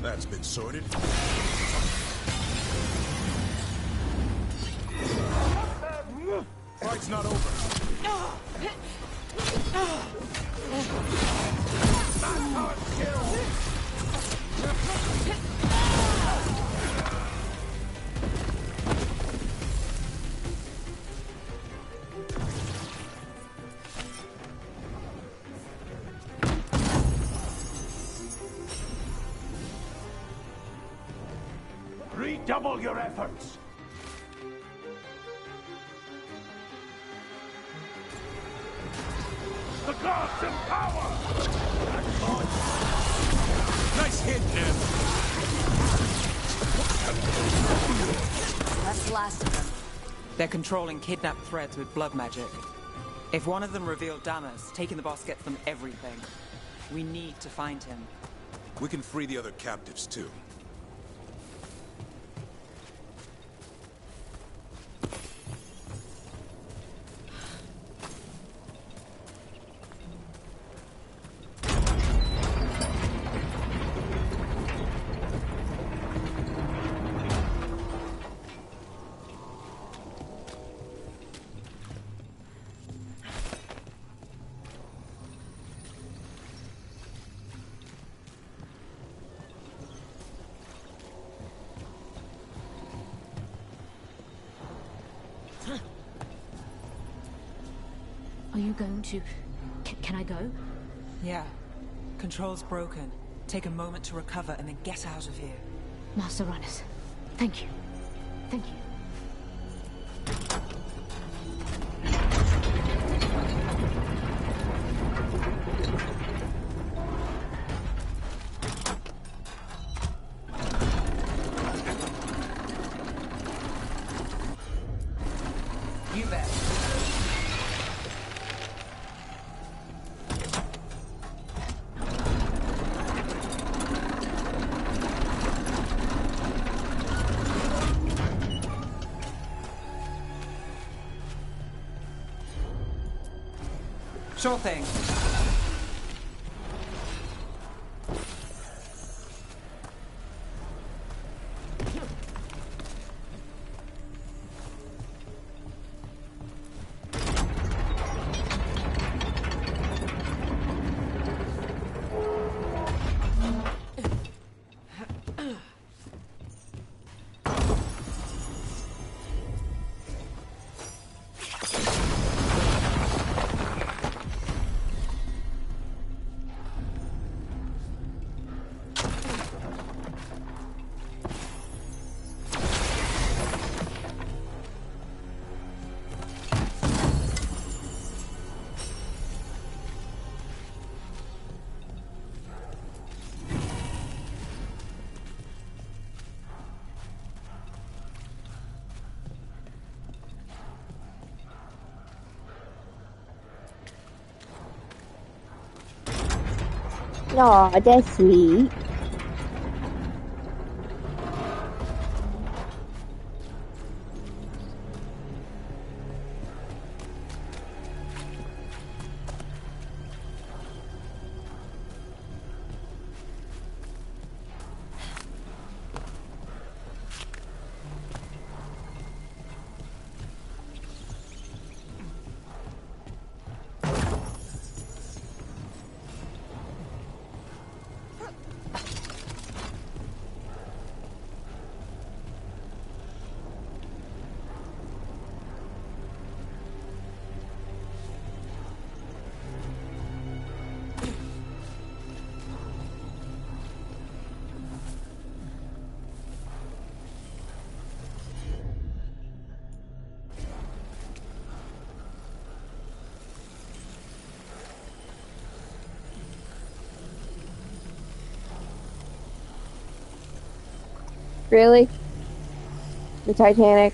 That's been sorted. Fight's not over. Redouble your efforts. The gods in power! Nice hit, Em. That's the last of them. They're controlling kidnapped threads with blood magic. If one of them revealed Damas, taking the boss gets them everything. We need to find him. We can free the other captives, too. Are you going to... Can I go? Yeah. Control's broken. Take a moment to recover and then get out of here. Master Runners, thank you. Thank you. You bet. Sure thing. Aw, that's sweet. Really? The Titanic?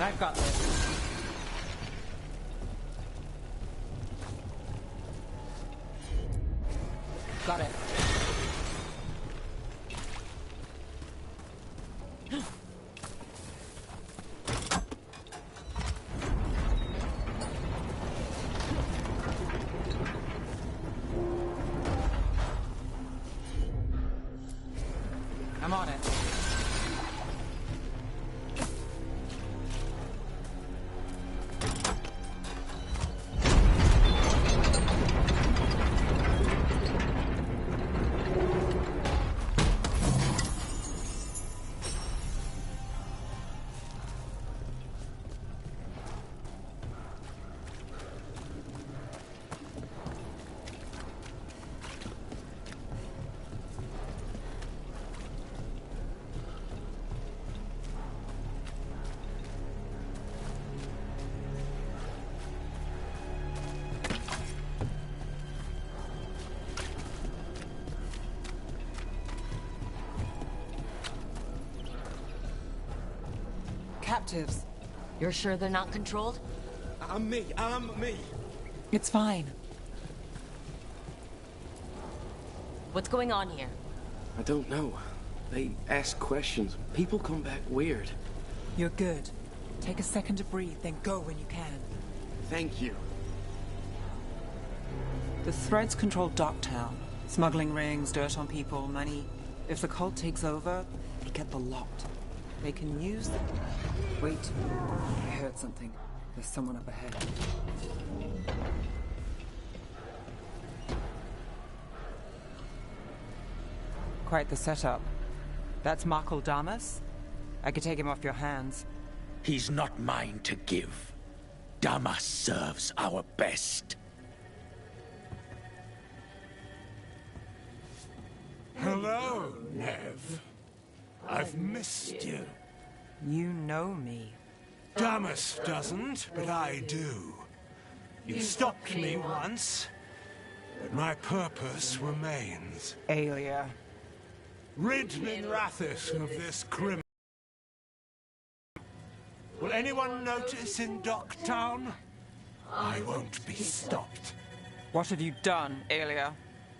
I've got this. Got it. I'm on it. Captives. You're sure they're not controlled? I'm me. It's fine. What's going on here? I don't know. They ask questions. People come back weird. You're good. Take a second to breathe, then go when you can. Thank you. The Threads control Docktown. Smuggling rings, dirt on people, money. If the cult takes over, they get the lot. They can use the... Wait. I heard something. There's someone up ahead. Quite the setup. That's Markle Damas? I could take him off your hands. He's not mine to give. Damas serves our best. Hello, Nev. I've missed you. You know me. Damas doesn't, but I do. You stopped me once, but my purpose remains. Aelia. Rid Minrathis of this criminal. Will anyone notice in Docktown? I won't be stopped. What have you done, Aelia?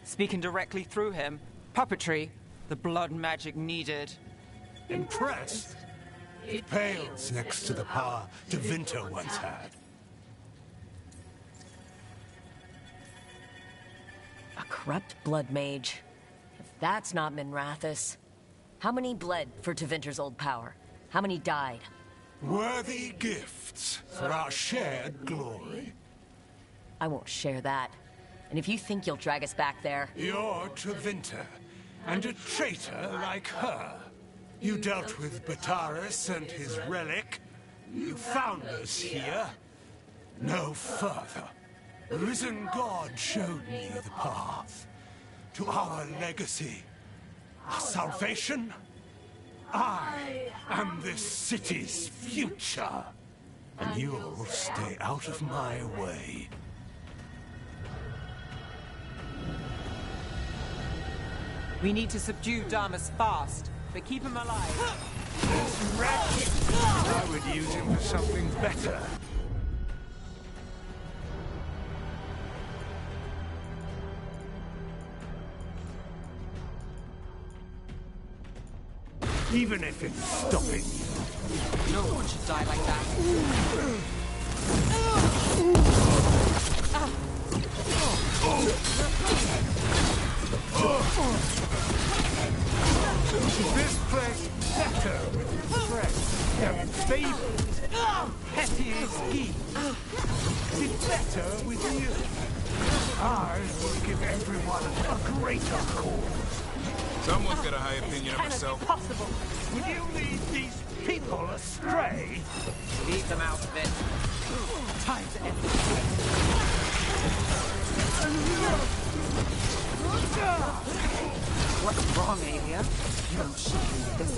Speaking directly through him? Puppetry? The blood magic needed. Impressed? It pales next to the power Tevinter once had. A corrupt blood mage. If that's not Minrathis. How many bled for Tevinter's old power? How many died? Worthy gifts for our shared glory. I won't share that. And if you think you'll drag us back there... You're Tevinter, and a traitor like her. You dealt with Bataris and his relic. You found us here. No further. The risen God showed me the path. To our legacy. Our salvation. I am this city's future. And you'll stay out of my way. We need to subdue Damas fast, but keep him alive. This wretch! I would use him for something better. Even if it's stopping you. No one should die like that. This place better with its friends. Their fables. Petty schemes. Is it better with you? Ours will give everyone a greater cause. Someone's got a high opinion of herself. Possible. Would you lead these people astray? Lead them out of it. Time to end What's wrong, Aelia? You don't shoot me with this.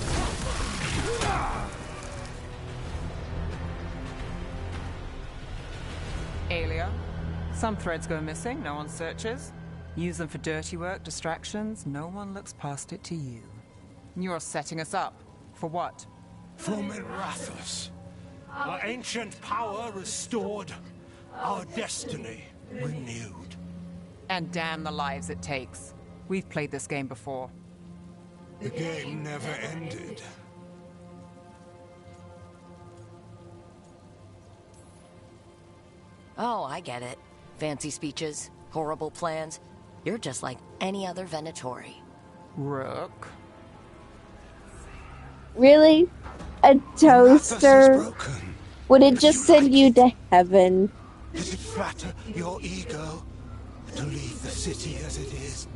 Aelia, some threads go missing, no one searches. Use them for dirty work, distractions, no one looks past it to you. You're setting us up. For what? For Minrathis. Our ancient power restored. Our destiny renewed. And damn the lives it takes. We've played this game before. The game never ended. Oh, I get it. Fancy speeches, horrible plans. You're just like any other Venatori. Rook. Really? A toaster? Would it just send you to heaven? Does it flatter your ego to leave the city as it is?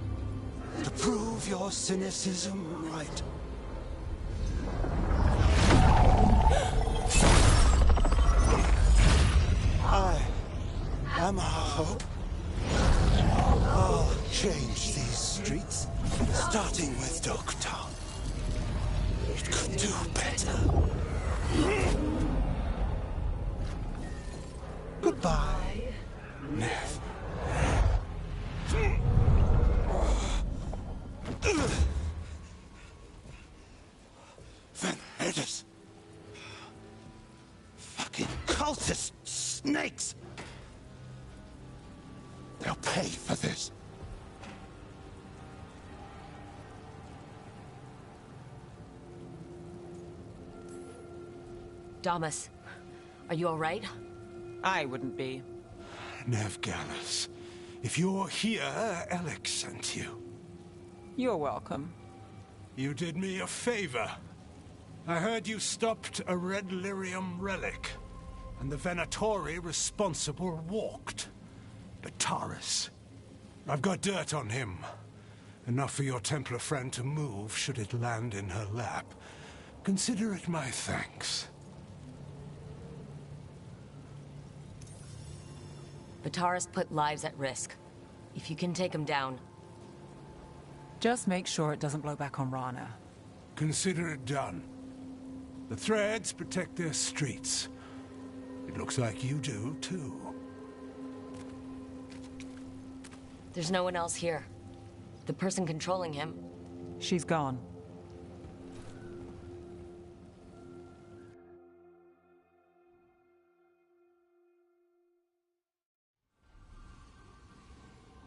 To prove your cynicism right? I am our hope. I'll change these streets, starting with Dogtown. It could do better. Goodbye, Nev. Van Heders. Fucking cultist snakes. They'll pay for this. Damas, are you all right? I wouldn't be. Nev Gallus, if you're here, Alex sent you. You're welcome. You did me a favor. I heard you stopped a red lyrium relic, and the Venatori responsible walked. Bataris. I've got dirt on him. Enough for your Templar friend to move should it land in her lap. Consider it my thanks. Bataris put lives at risk. If you can take him down. Just make sure it doesn't blow back on Rana. Consider it done. The Threads protect their streets. It looks like you do, too. There's no one else here. The person controlling him. She's gone.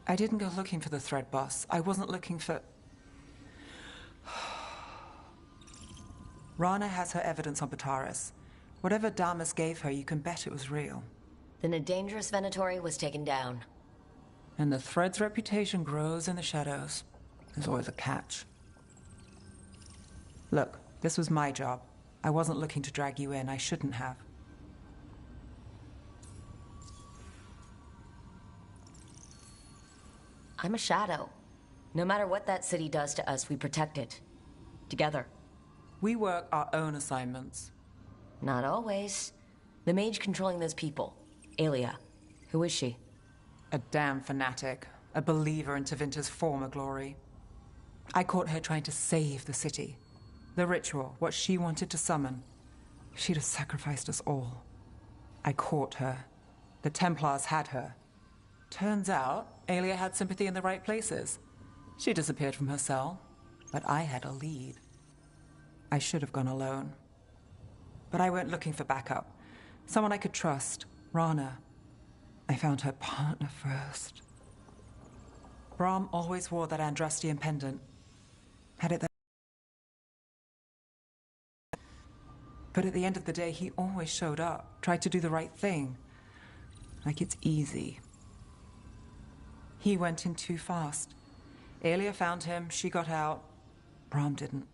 I didn't go looking for the Thread boss. I wasn't looking for... Rana has her evidence on Bataris. Whatever Damas gave her, you can bet it was real. Then a dangerous Venatori was taken down. And the Thread's reputation grows in the shadows. There's always a catch. Look, this was my job. I wasn't looking to drag you in. I shouldn't have. I'm a shadow. No matter what that city does to us, we protect it. Together. We work our own assignments. Not always. The mage controlling those people. Aelia. Who is she? A damn fanatic. A believer in Tevinter's former glory. I caught her trying to save the city. The ritual, what she wanted to summon. She'd have sacrificed us all. I caught her. The Templars had her. Turns out, Aelia had sympathy in the right places. She disappeared from her cell, but I had a lead. I should have gone alone. But I went looking for backup. Someone I could trust. Rana. I found her partner first. Brahm always wore that Andrastian pendant. Had it there. But at the end of the day, he always showed up. Tried to do the right thing. Like it's easy. He went in too fast. Aelia found him, she got out. Brahm didn't.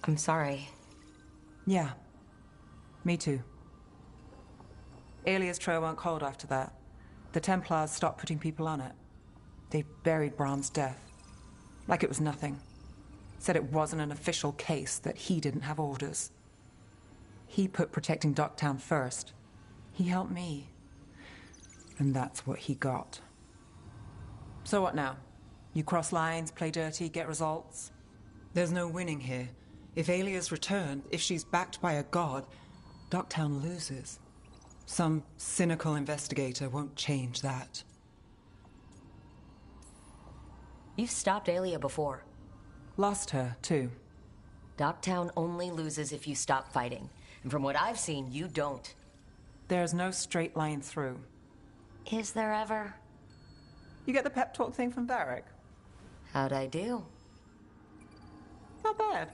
I'm sorry. Yeah. Me too. Aelia's trail went cold after that. The Templars stopped putting people on it. They buried Brahm's death. Like it was nothing. Said it wasn't an official case, that he didn't have orders. He put protecting Docktown first. He helped me. And that's what he got. So what now? You cross lines, play dirty, get results? There's no winning here. If Aelia's returned, if she's backed by a god, Docktown loses. Some cynical investigator won't change that. You've stopped Aelia before. Lost her, too. Docktown only loses if you stop fighting. And from what I've seen, you don't. There's no straight line through. Is there ever? You get the pep talk thing from Varric? How'd I do? Not bad.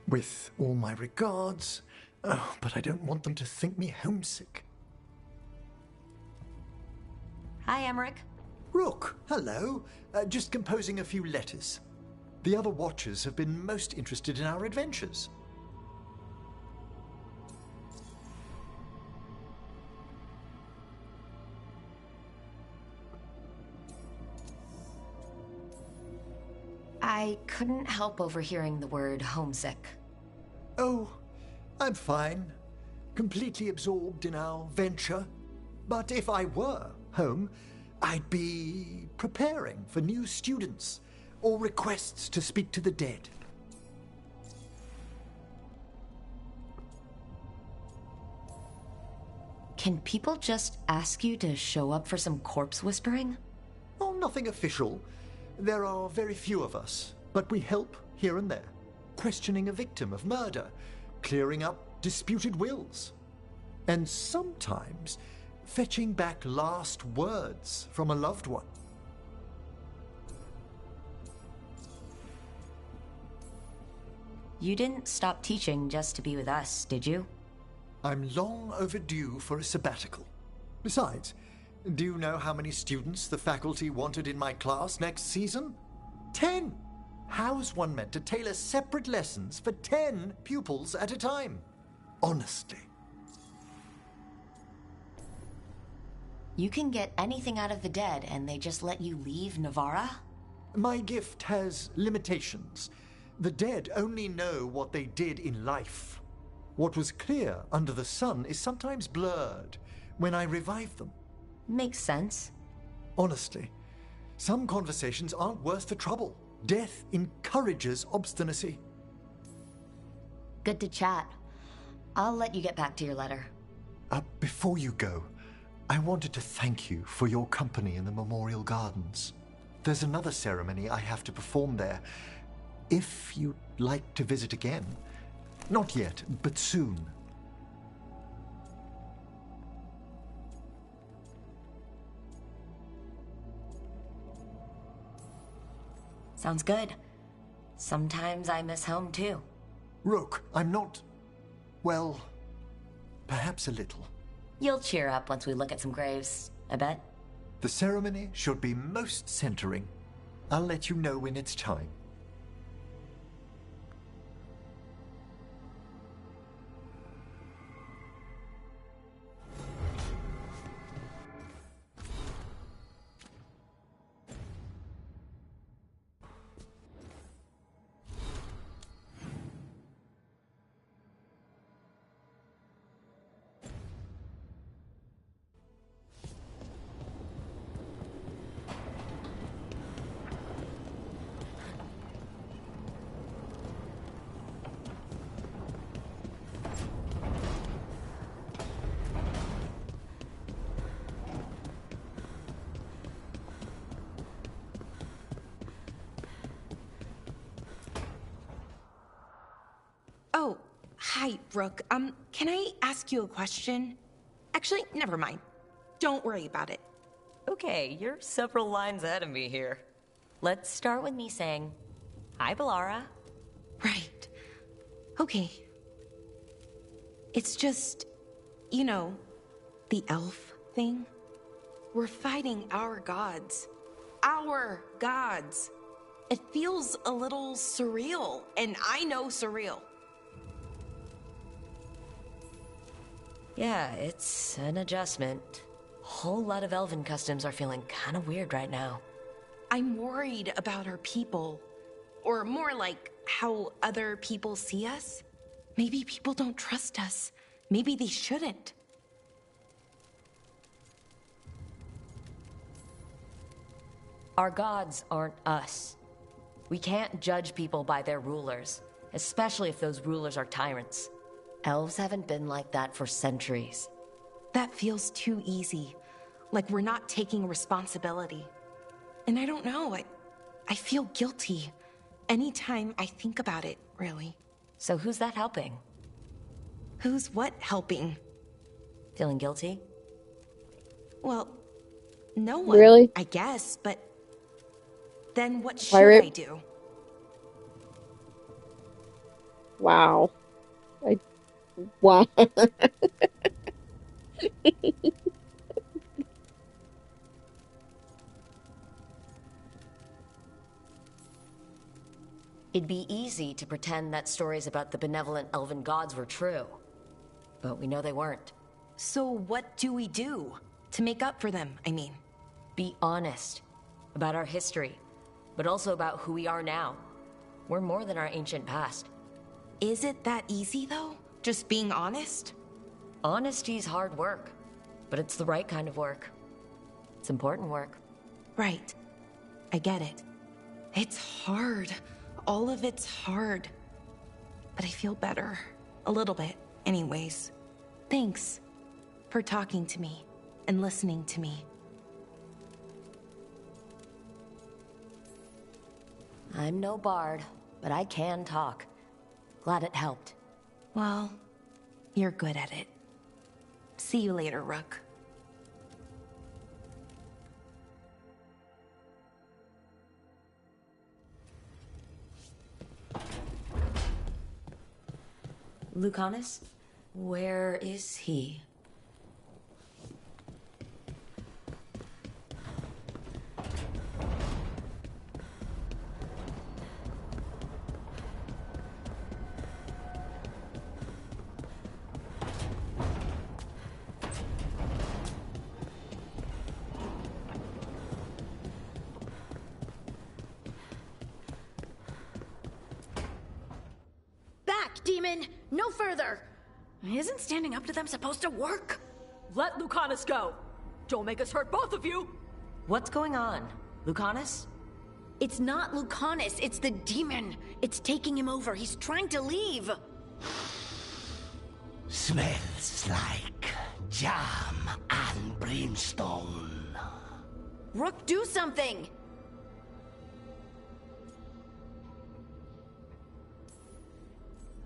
With all my regards, but I don't want them to think me homesick. Hi, Emmerich. Rook, hello. Just composing a few letters. The other Watchers have been most interested in our adventures. I couldn't help overhearing the word homesick. Oh, I'm fine. Completely absorbed in our venture. But if I were home, I'd be preparing for new students or requests to speak to the dead. Can people just ask you to show up for some corpse whispering? Oh, nothing official. There are very few of us, but we help here and there. Questioning a victim of murder, clearing up disputed wills, and sometimes fetching back last words from a loved one. You didn't stop teaching just to be with us, did you? I'm long overdue for a sabbatical. Besides, do you know how many students the faculty wanted in my class next season? 10! How's one meant to tailor separate lessons for 10 pupils at a time? Honestly. You can get anything out of the dead and they just let you leave Navarra? My gift has limitations. The dead only know what they did in life. What was clear under the sun is sometimes blurred when I revive them. Makes sense. Honestly, some conversations aren't worth the trouble. Death encourages obstinacy. Good to chat. I'll let you get back to your letter. Before you go, I wanted to thank you for your company in the Memorial Gardens. There's another ceremony I have to perform there. If you'd like to visit again. Not yet, but soon. Sounds good. Sometimes I miss home too. Rook, I'm not... well, perhaps a little. You'll cheer up once we look at some graves, I bet. The ceremony should be most centering. I'll let you know when it's time. Hi, Brooke. Can I ask you a question? Actually, never mind. Don't worry about it. Okay, you're several lines ahead of me here. Let's start with me saying, hi, Bellara. Right. Okay. It's just, you know, the elf thing. We're fighting our gods. Our gods. It feels a little surreal, and I know surreal. Yeah, it's an adjustment. Whole lot of elven customs are feeling kind of weird right now. I'm worried about our people. Or more like how other people see us. Maybe people don't trust us. Maybe they shouldn't. Our gods aren't us. We can't judge people by their rulers, especially if those rulers are tyrants. Elves haven't been like that for centuries. That feels too easy. Like we're not taking responsibility. And I don't know, I feel guilty. Anytime I think about it, really. So who's that helping? Who's what helping? Feeling guilty? Well, no one, Really? I guess, but then what should Pirate? I do? Wow. Wow. It'd be easy to pretend that stories about the benevolent elven gods were true. But we know they weren't. So what do we do? To make up for them, I mean. Be honest. About our history. But also about who we are now. We're more than our ancient past. Is it that easy, though? Just being honest? Honesty's hard work. But it's the right kind of work. It's important work. Right. I get it. It's hard. All of it's hard. But I feel better. A little bit, anyways. Thanks for talking to me and listening to me. I'm no bard, but I can talk. Glad it helped. Well, you're good at it. See you later, Rook. Lucanus? Where is he? Back, demon! No further! Isn't standing up to them supposed to work? Let Lucanus go! Don't make us hurt both of you! What's going on? Lucanus? It's not Lucanus, it's the demon. It's taking him over. He's trying to leave. Smells like jam and brimstone. Rook, do something!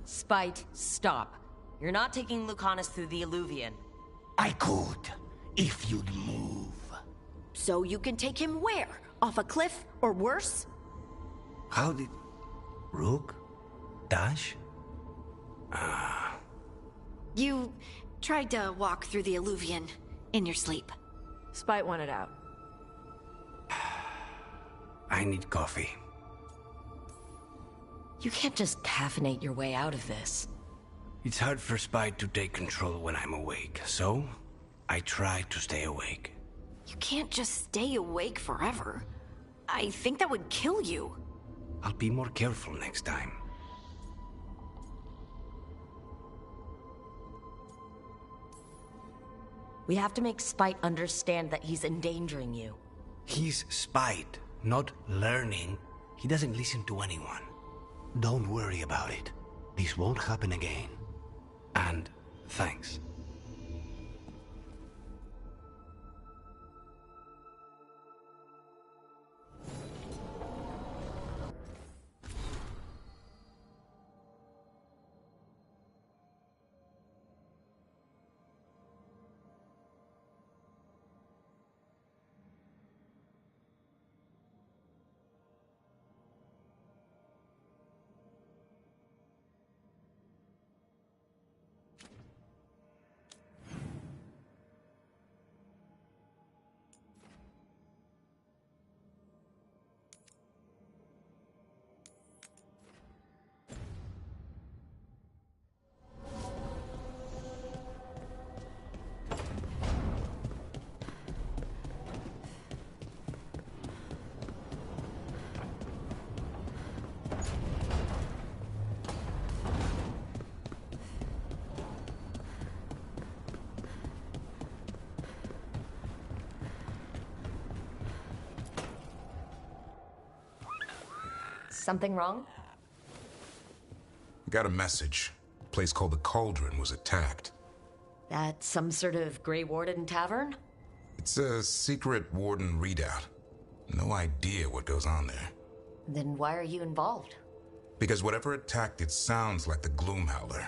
Spite, stop. You're not taking Lucanus through the Illuvian. I could, if you'd move. So you can take him where? Off a cliff, or worse? How did... Rook? Dash? You tried to walk through the Illuvian in your sleep. Spite wanted out. I need coffee. You can't just caffeinate your way out of this. It's hard for Spite to take control when I'm awake, so I try to stay awake. You can't just stay awake forever. I think that would kill you. I'll be more careful next time. We have to make Spite understand that he's endangering you. He's Spite, not learning. He doesn't listen to anyone. Don't worry about it. This won't happen again. And thanks. Something wrong? Got a message. A place called the Cauldron was attacked. That's some sort of Grey Warden tavern? It's a secret Warden readout. No idea what goes on there. Then why are you involved? Because whatever attacked it sounds like the Gloomhowler.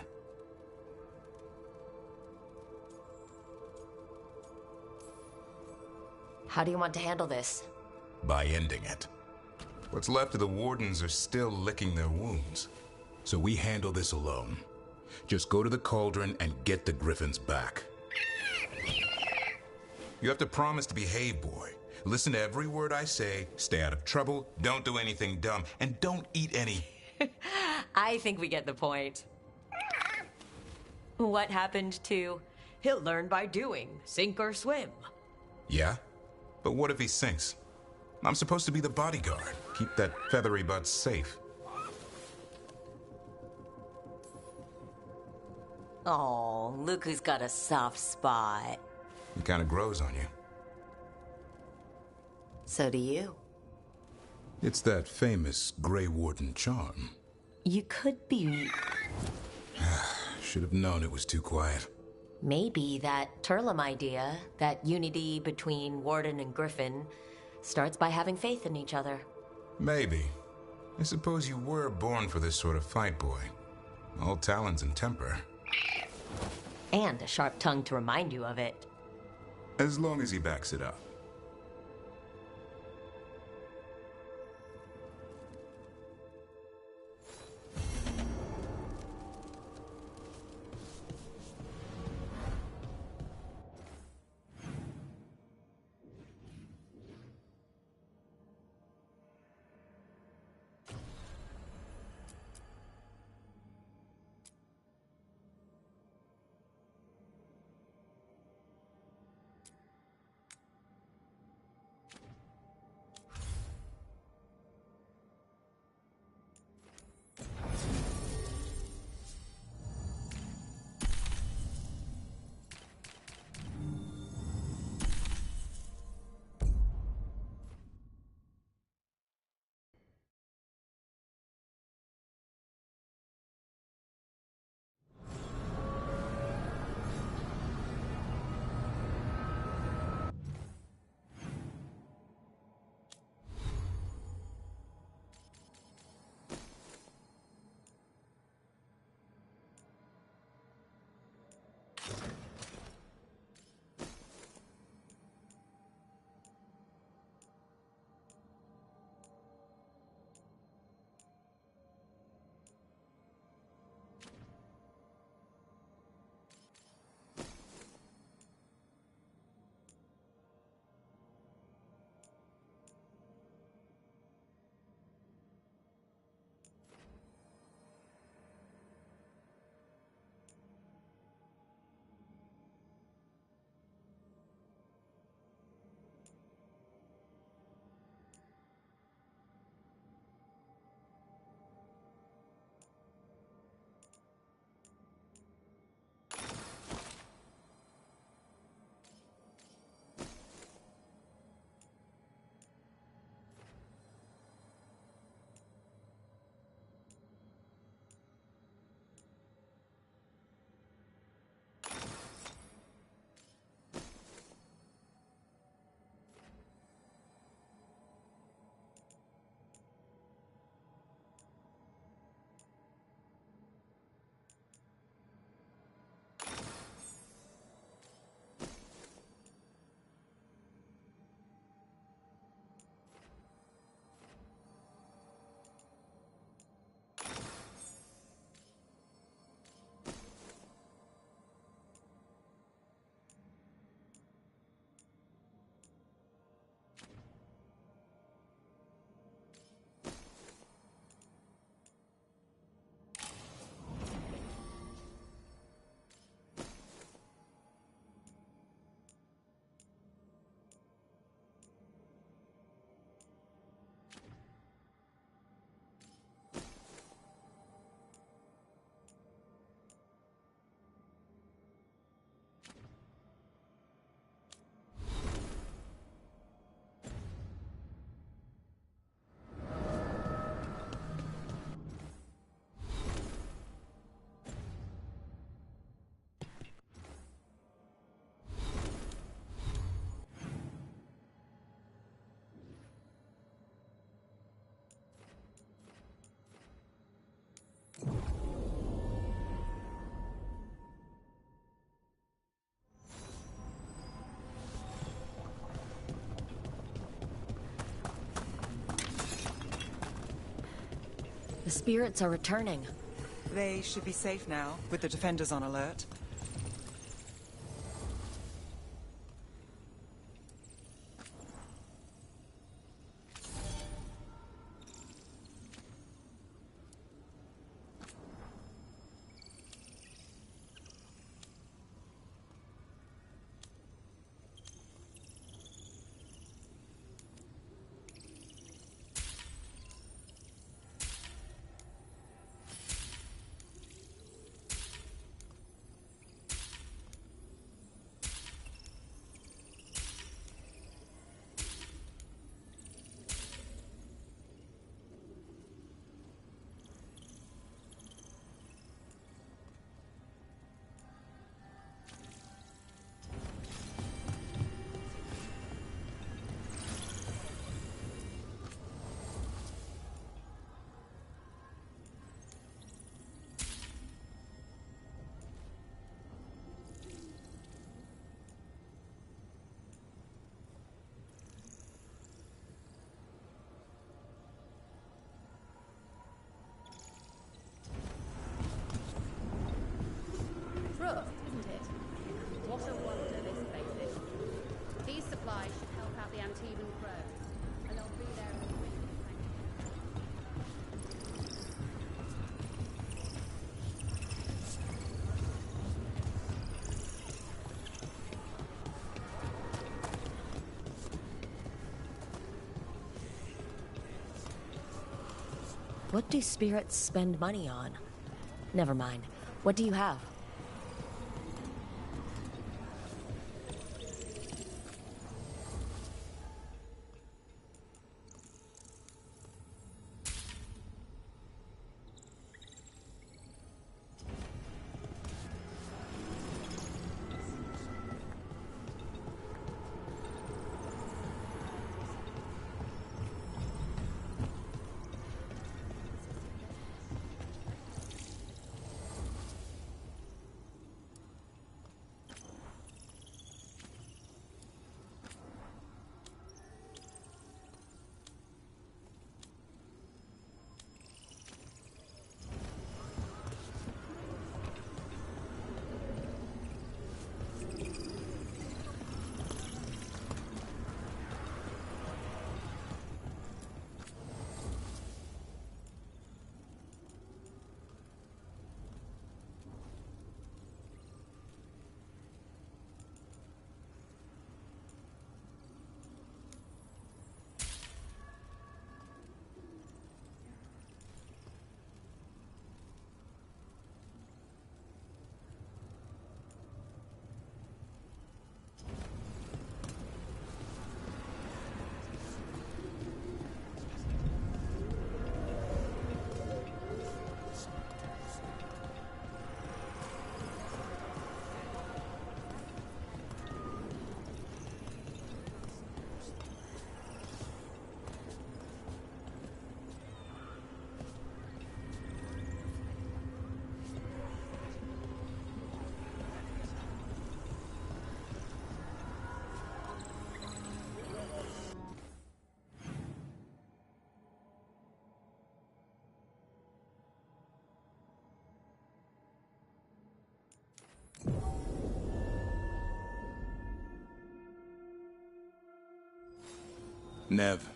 How do you want to handle this? By ending it. What's left of the Wardens are still licking their wounds. So we handle this alone. Just go to the Cauldron and get the Griffins back. You have to promise to behave, boy. Listen to every word I say, stay out of trouble, don't do anything dumb, and don't eat any... I think we get the point. What happened to he'll learn by doing, sink or swim? Yeah? But what if he sinks? I'm supposed to be the bodyguard. Keep that feathery butt safe. Oh, look who's got a soft spot. It kind of grows on you. So do you. It's that famous Grey Warden charm. You could be... Should have known it was too quiet. Maybe that Turlum idea, that unity between Warden and Griffin, starts by having faith in each other. Maybe. I suppose you were born for this sort of fight, boy. All talons and temper. And a sharp tongue to remind you of it. As long as he backs it up. The spirits are returning. They should be safe now, with the defenders on alert. Rough, isn't it? What a wonder this place is. These supplies should help out the Antivan Crow, and they'll be there in a week. What do spirits spend money on? Never mind. What do you have? Nev,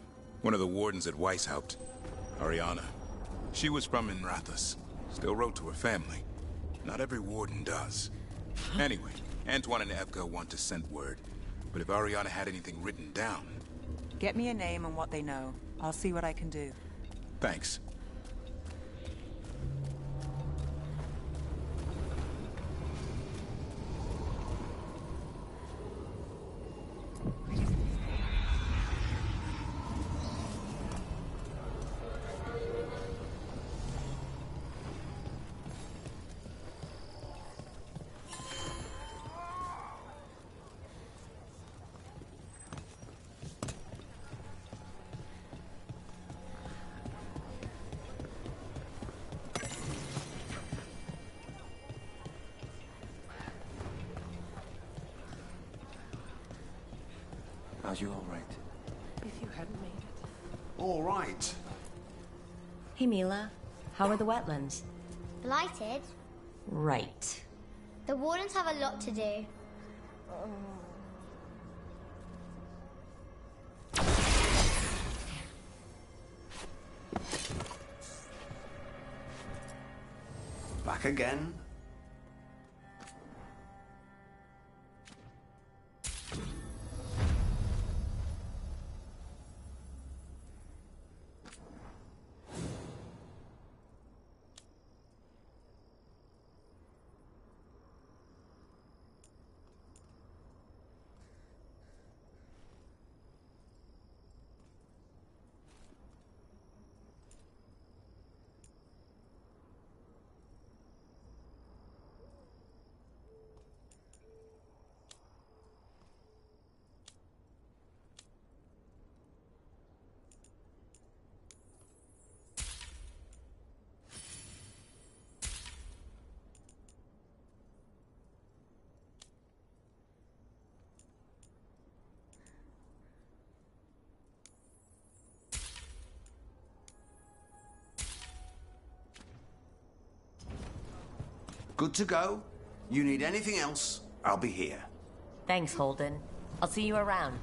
one of the wardens at Weishaupt. Ariana. She was from Inrathus. Still wrote to her family. Not every warden does. Anyway, Antoine and Evka want to send word. But if Ariana had anything written down... Get me a name and what they know. I'll see what I can do. Thanks. Are you all right? If you hadn't made it. All right. Hey, Mila. How are the wetlands? Blighted? Right. The Wardens have a lot to do. Back again? Good to go. You need anything else, I'll be here. Thanks, Holden. I'll see you around.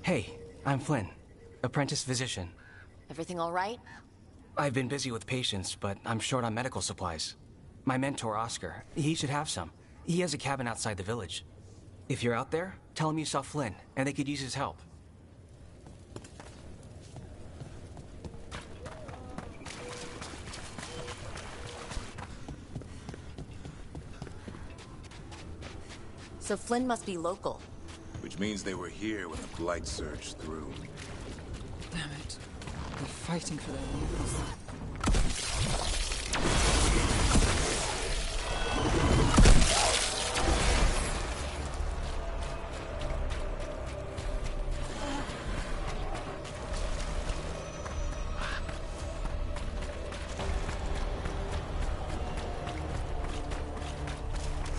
Hey, I'm Flynn, apprentice physician. Everything all right? I've been busy with patients, but I'm short on medical supplies. My mentor, Oscar, he should have some. He has a cabin outside the village. If you're out there, tell him you saw Flynn, and they could use his help. So Flynn must be local. Which means they were here when the Blight surged through. Damn it. They're fighting for their lives.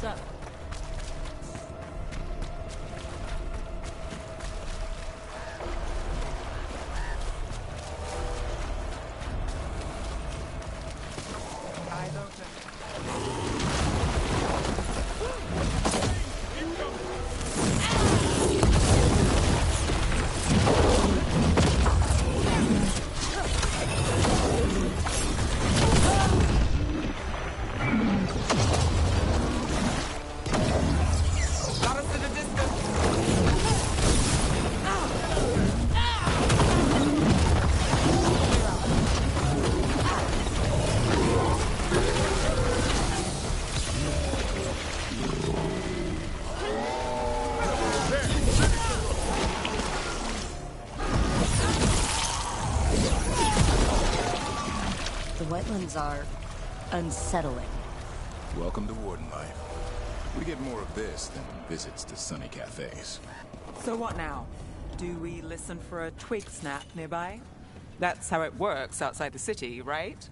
So, wetlands are unsettling. Welcome to Warden life. We get more of this than visits to sunny cafes. So what now? Do we listen for a twig snap nearby? That's how it works outside the city, right?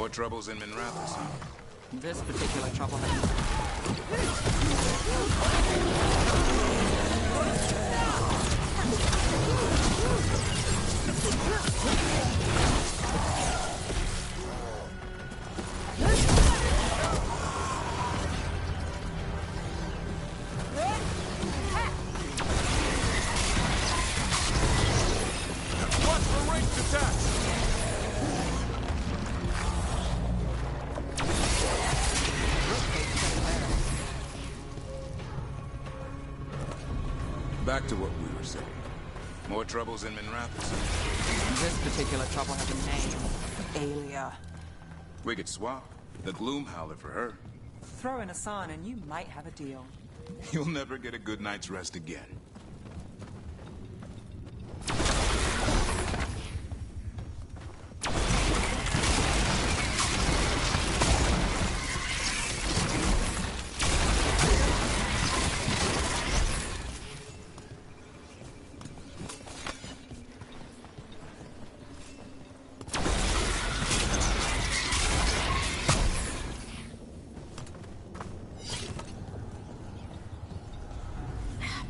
More troubles in Minrathous, huh? This particular trouble has... Watch for ranged attacks! Back to what we were saying. More troubles in Minrathous. This particular trouble has a name. Alia. We could swap. The Gloom Howler for her. Throw in a sign and you might have a deal. You'll never get a good night's rest again.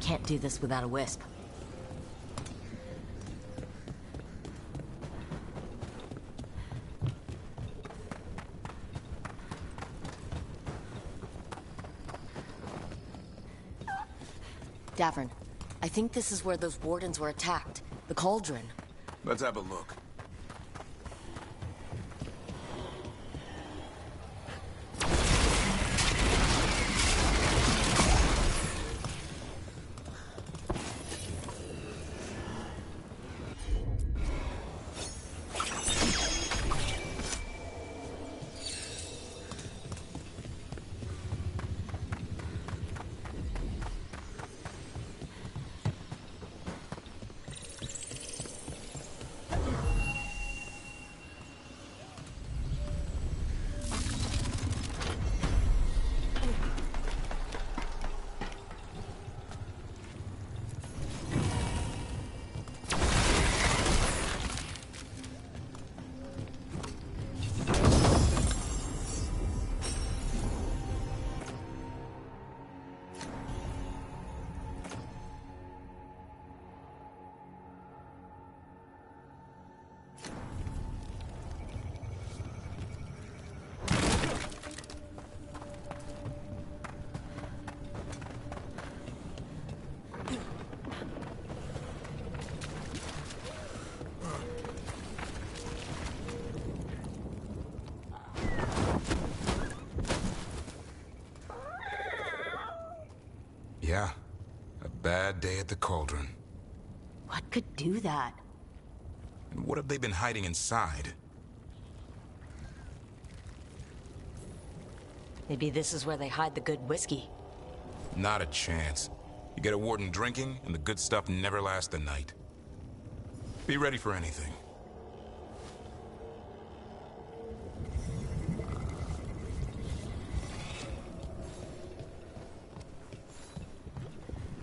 Can't do this without a wisp. Davern, I think this is where those wardens were attacked. The cauldron. Let's have a look. Yeah, a bad day at the cauldron. What could do that? And what have they been hiding inside? Maybe this is where they hide the good whiskey. Not a chance. You get a warden drinking, and the good stuff never lasts the night. Be ready for anything.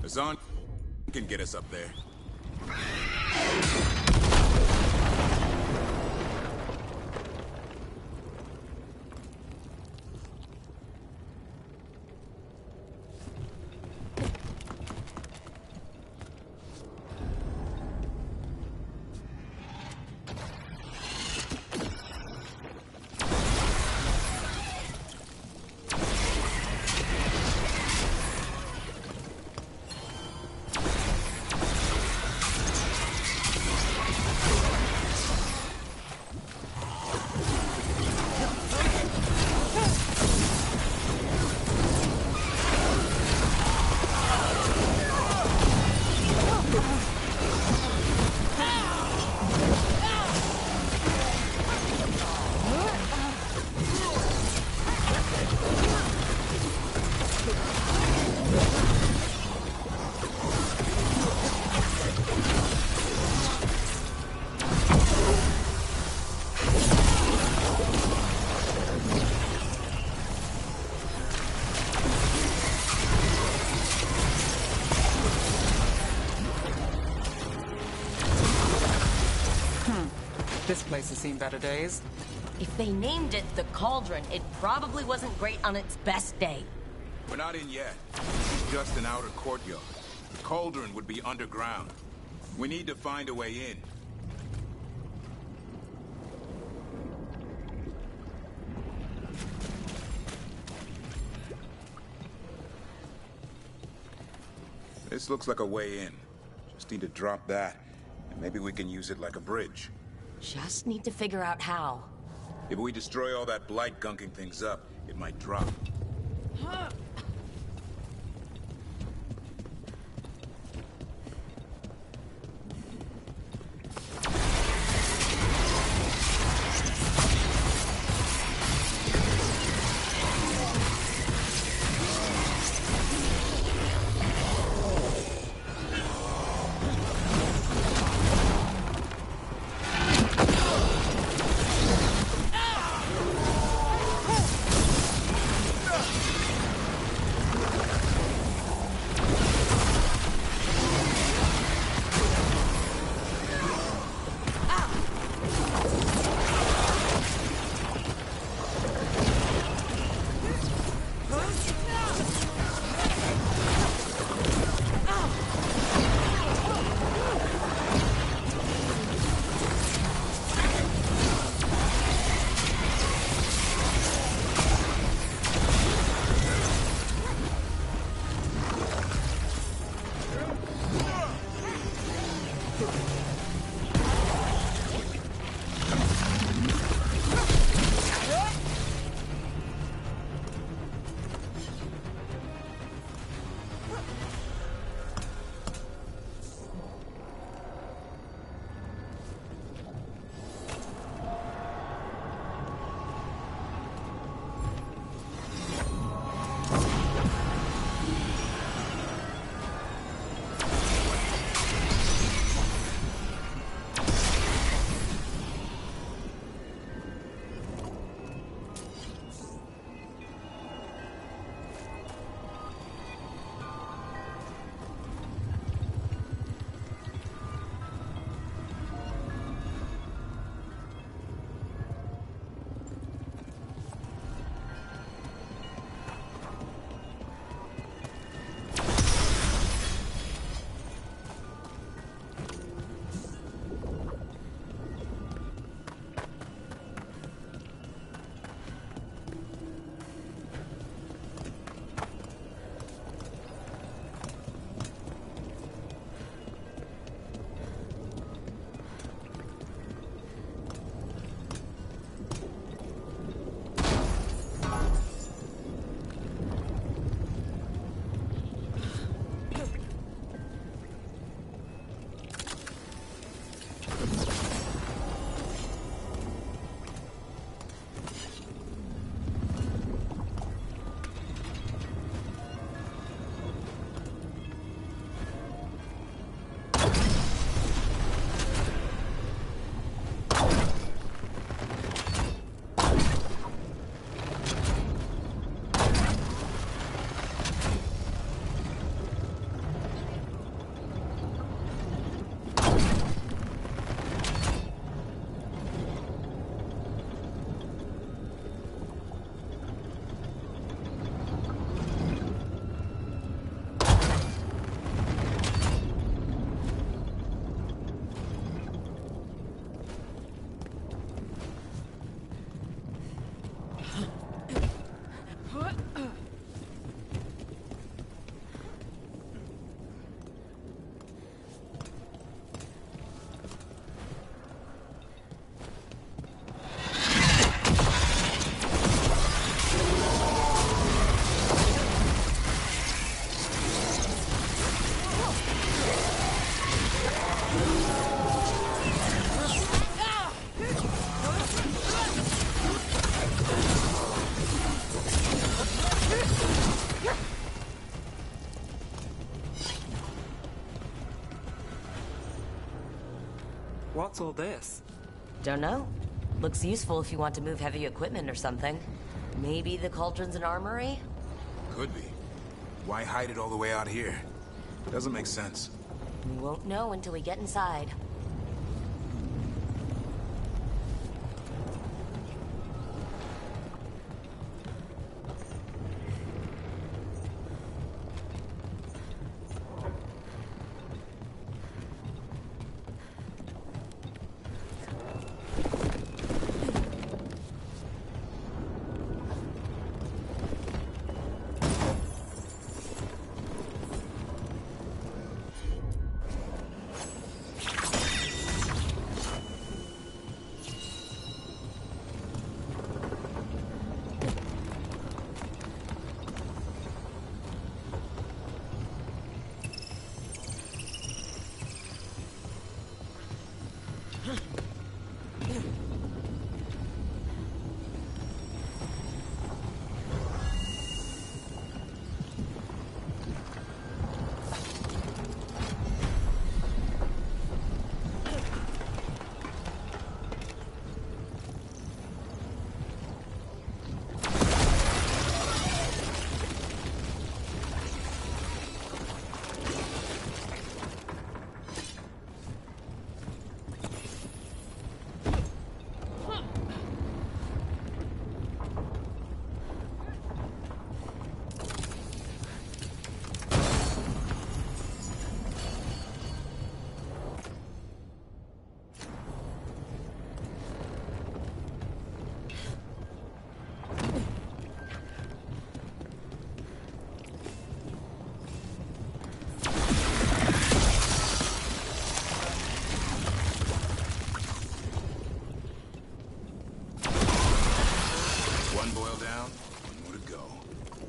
Azan can get us up there. This place has seen better days. If they named it the Cauldron, it probably wasn't great on its best day. We're not in yet. This is just an outer courtyard. The Cauldron would be underground. We need to find a way in. This looks like a way in. Just need to drop that, and maybe we can use it like a bridge. Just need to figure out how. If we destroy all that blight gunking things up, it might drop. What's all this? Don't know. Looks useful if you want to move heavy equipment or something. Maybe the Cauldron's an armory? Could be. Why hide it all the way out here? Doesn't make sense. We won't know until we get inside.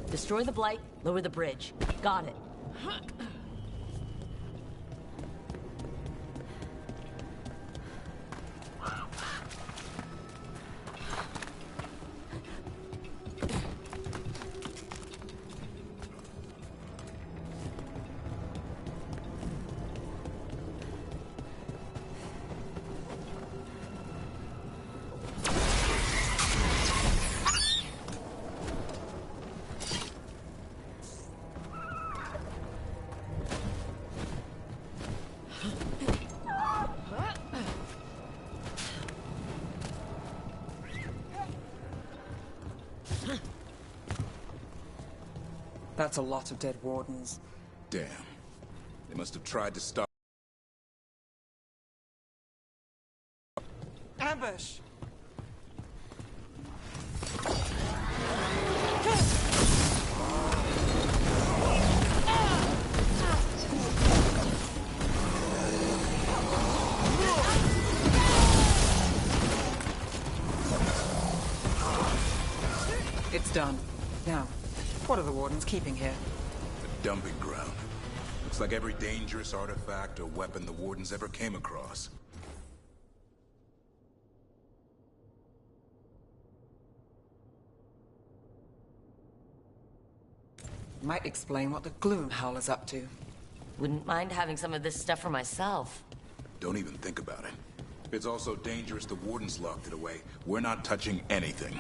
Destroy the blight, lower the bridge. Got it. That's a lot of dead wardens. Damn. They must have tried to stop. Ambush! It's done. Now, what are the wardens keeping here? A dumping ground. Looks like every dangerous artifact or weapon the wardens ever came across. Might explain what the Gloom Howler's up to. Wouldn't mind having some of this stuff for myself. Don't even think about it. It's also dangerous the wardens locked it away. We're not touching anything.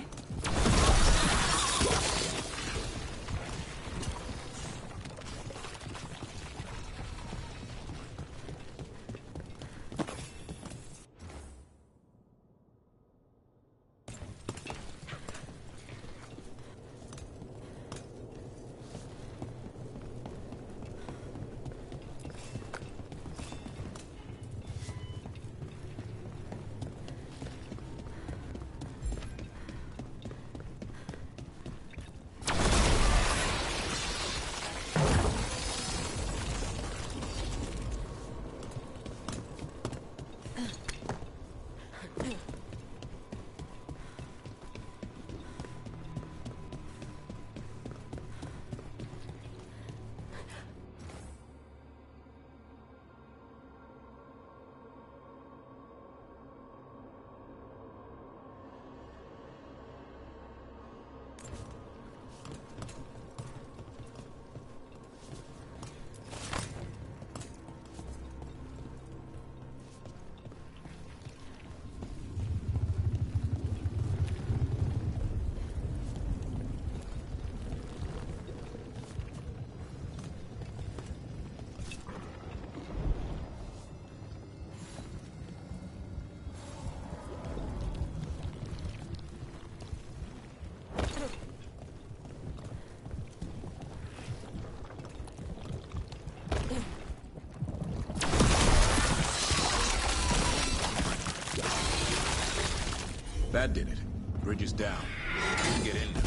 That did it. Bridge is down. We can get in now.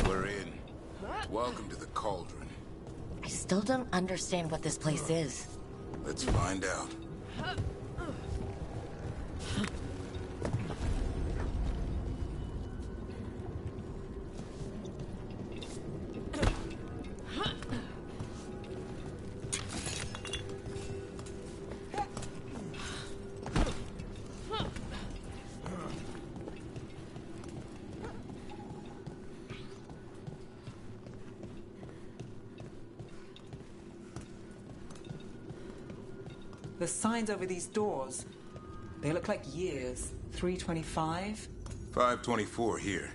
We're in. Welcome to the Cauldron. I still don't understand what this place is. Let's find out. The signs over these doors. They look like years. 325. 524 here.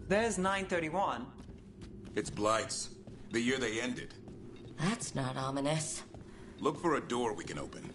There's 931. It's Blight's. The year they ended. That's not ominous. Look for a door we can open.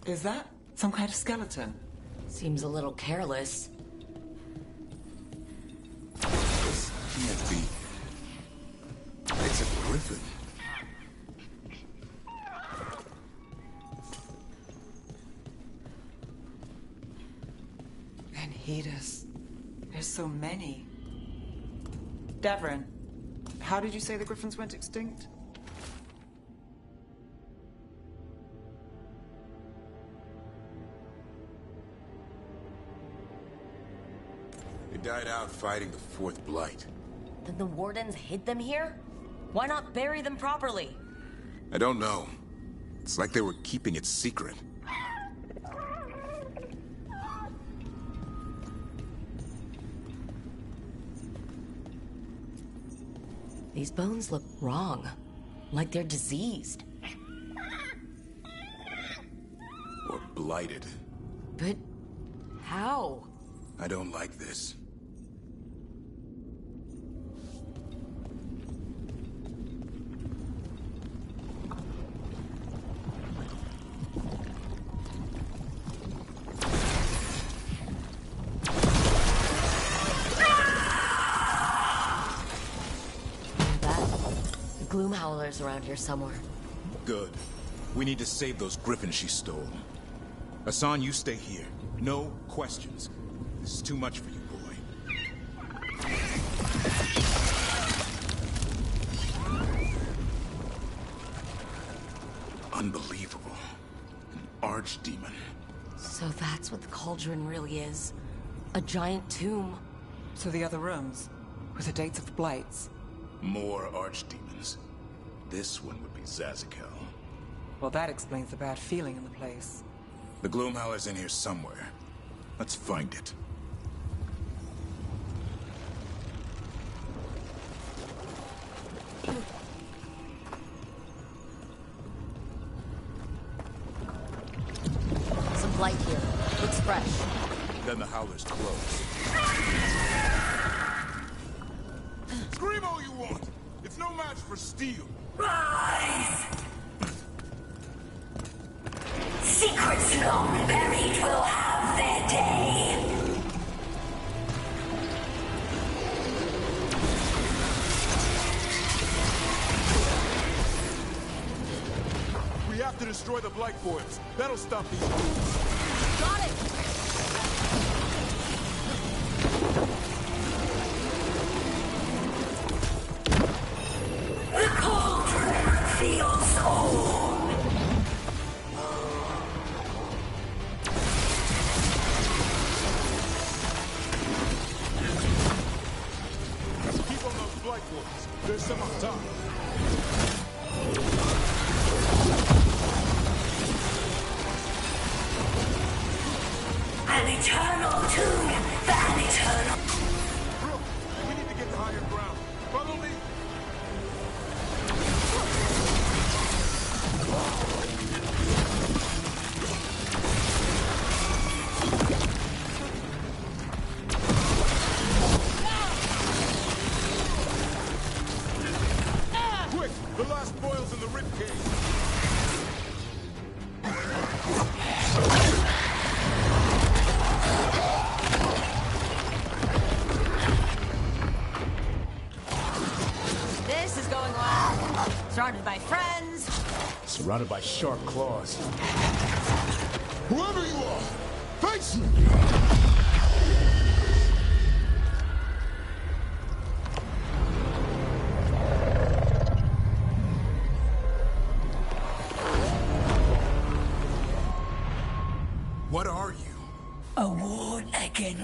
Is that some kind of skeleton? Seems a little careless. This can't be. It's a griffin. Anhidas. There's so many. Davrin, how did you say the griffins went extinct? They died out fighting the Fourth Blight. Then the Wardens hid them here? Why not bury them properly? I don't know. It's like they were keeping it secret. These bones look wrong. Like they're diseased. Or blighted. But how? I don't like this. Gloom howlers around here somewhere. Good. We need to save those griffins she stole. Hassan, you stay here. No questions. This is too much for you, boy. Unbelievable. An archdemon. So that's what the cauldron really is. A giant tomb. So the other rooms, with the dates of the blights. More archdemons. This one would be Zazakel. Well, that explains the bad feeling in the place. The Gloomhowler's in here somewhere. Let's find it. Some blight here. Looks fresh. Then the Howler's close. Scream all you want! It's no match for steel! Rise! Secrets long buried will have their day. We have to destroy the Blight Boys. That'll stop these fools. Got it! The cauldron feels all. Keep on those Blight Boys. There's some on top. An eternal tomb for an eternal. Brooke, we need to get to higher ground. Follow me. Quick! The last boil's in the ribcage. This is going well. Surrounded by friends. Surrounded by sharp claws. Whoever you are, face me!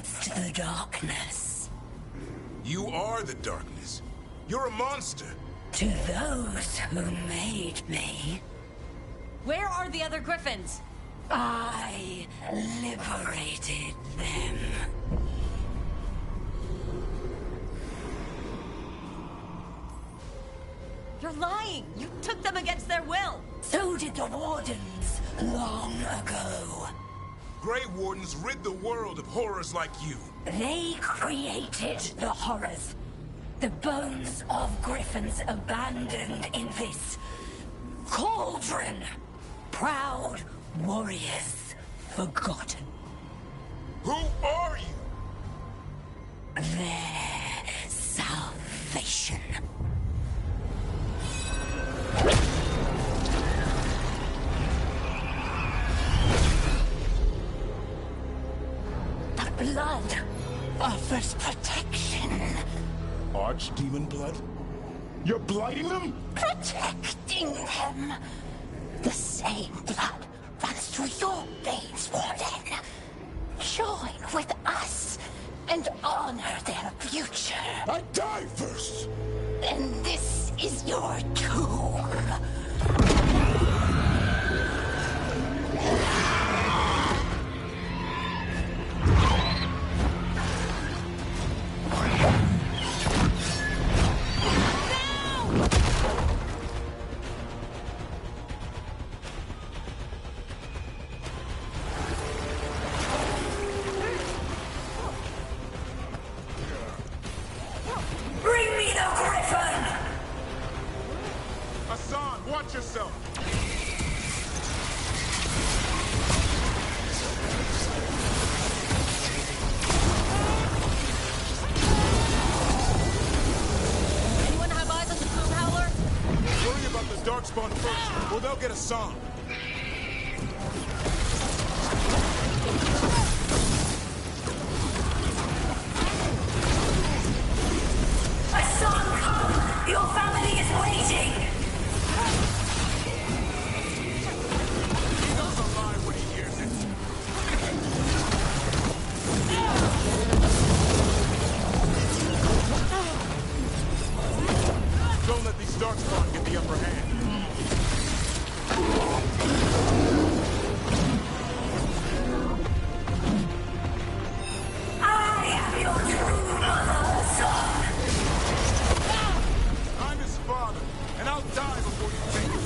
against the darkness. You are the darkness. You're a monster. To those who made me, Where are the other griffins? I liberated them. You're lying! You took them against their will! So did the Wardens long ago. Grey Wardens rid the world of horrors like you. They created the horrors. The bones of griffins abandoned in this cauldron. Proud warriors forgotten. Who are you? Their salvation. The blood offers protection. Archdemon blood? You're blighting them? Protecting them. The same blood runs through your veins, Warden. Join with us and honor their future. I die first! Then this is your tomb. Bring me the griffin! Hassan, watch yourself! Anyone have eyes on the Boom Howler? Worry about the Darkspawn first, or they'll get a song. Hassan, come! Your family is waiting! He knows a lie when he hears it. Don't let these Darkspawn get the upper hand. I am your true mother, son! I'm his father, and I'll die before you take it.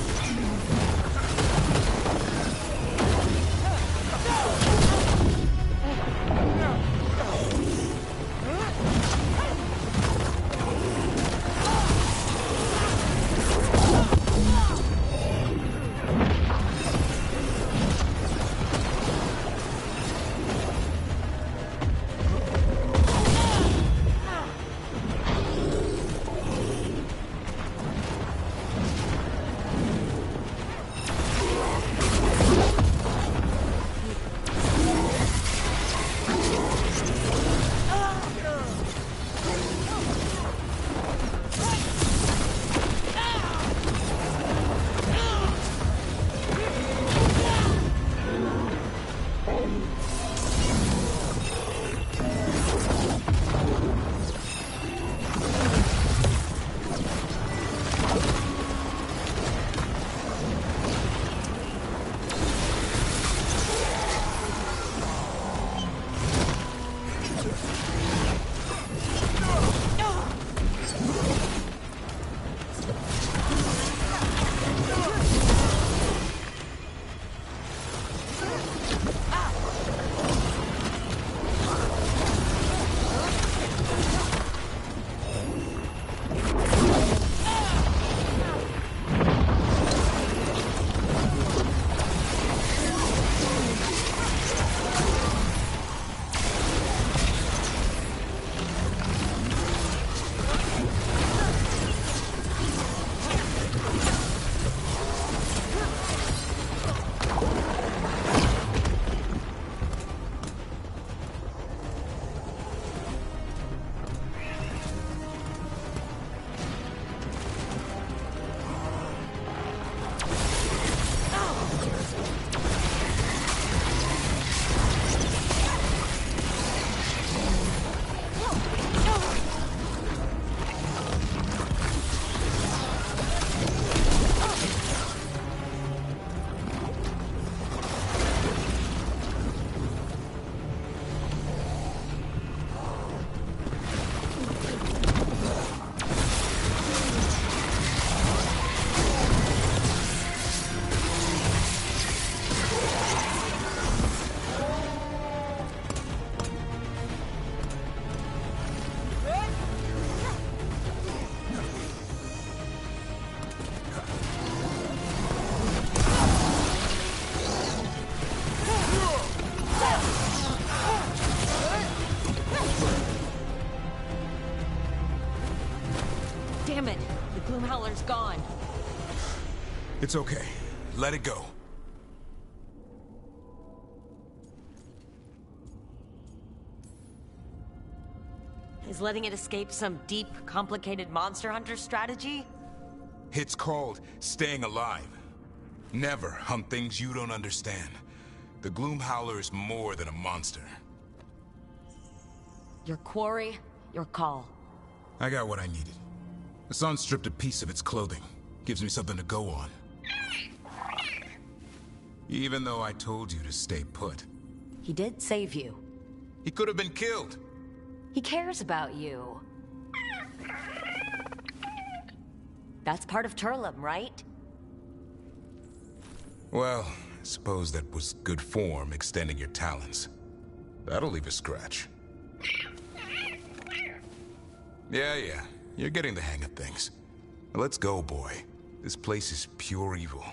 Damn it! The Gloom Howler's gone. It's okay. Let it go. Is letting it escape some deep, complicated monster hunter strategy? It's called staying alive. Never hunt things you don't understand. The Gloom Howler is more than a monster. Your quarry, your call. I got what I needed. The sun stripped a piece of its clothing. Gives me something to go on. Even though I told you to stay put. He did save you. He could have been killed. He cares about you. That's part of Turlum, right? Well, I suppose that was good form, extending your talons. That'll leave a scratch. Yeah, you're getting the hang of things. Now let's go, boy. This place is pure evil.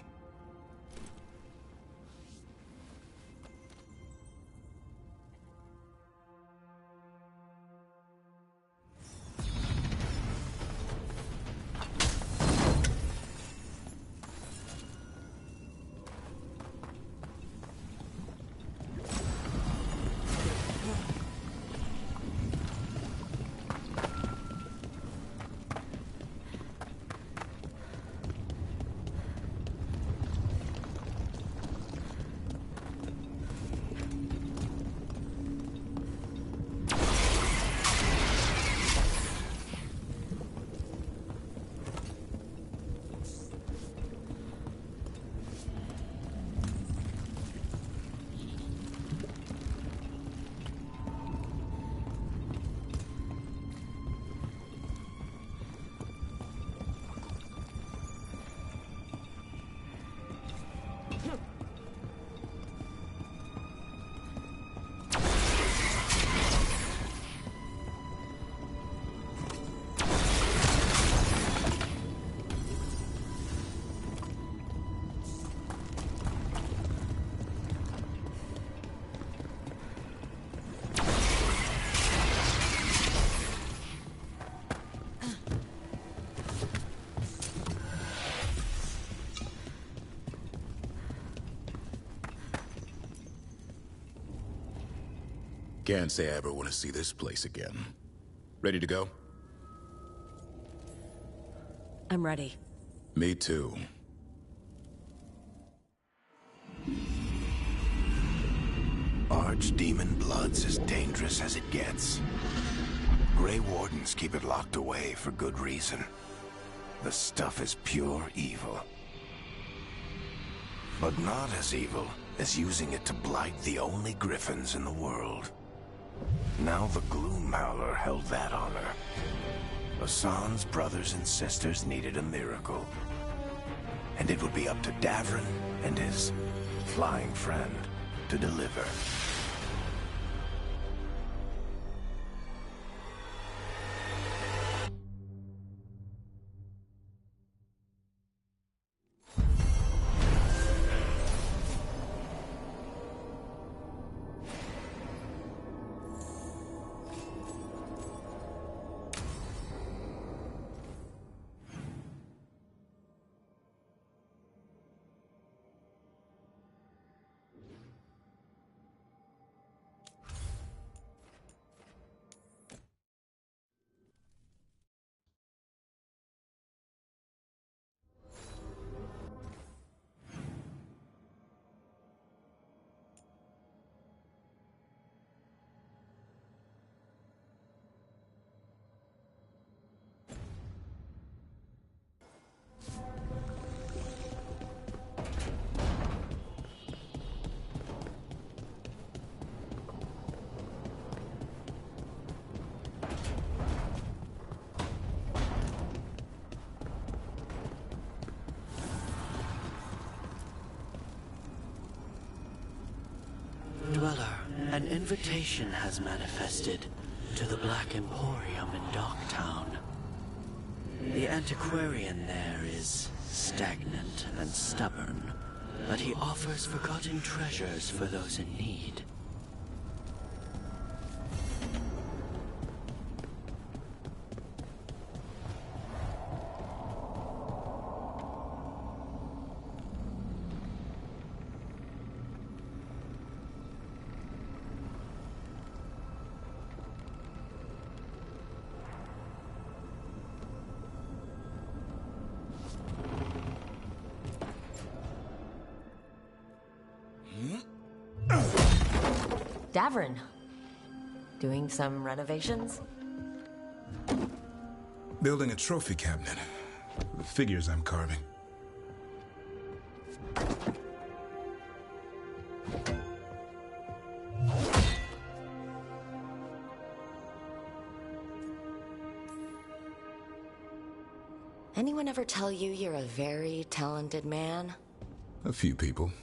Can't say I ever want to see this place again. Ready to go? I'm ready. Me too. Archdemon blood's as dangerous as it gets. Grey Wardens keep it locked away for good reason. The stuff is pure evil. But not as evil as using it to blight the only griffins in the world. Now the Gloom Howler held that honor. Hassan's brothers and sisters needed a miracle. And it would be up to Davrin and his flying friend to deliver. Dweller, an invitation has manifested to the Black Emporium in Docktown. The antiquarian there is stagnant and stubborn, but he offers forgotten treasures for those in need. Davrin. Doing some renovations? Building a trophy cabinet. The figures I'm carving. Anyone ever tell you you're a very talented man? A few people.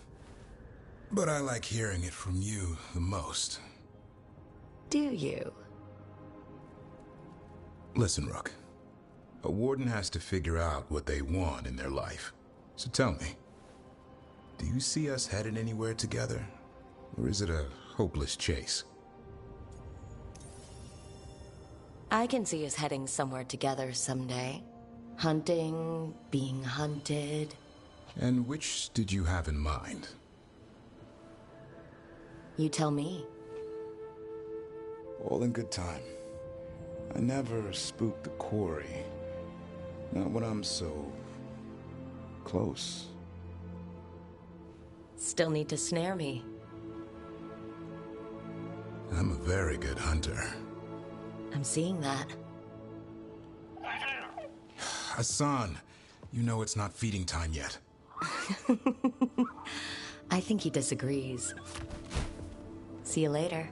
But I like hearing it from you the most. Do you? Listen, Rook. A warden has to figure out what they want in their life. So tell me, do you see us headed anywhere together? Or is it a hopeless chase? I can see us heading somewhere together someday. Hunting, being hunted. And which did you have in mind? You tell me. All in good time. I never spook the quarry. Not when I'm so close. Still need to snare me. I'm a very good hunter. I'm seeing that. Hassan, you know it's not feeding time yet. I think he disagrees. See you later.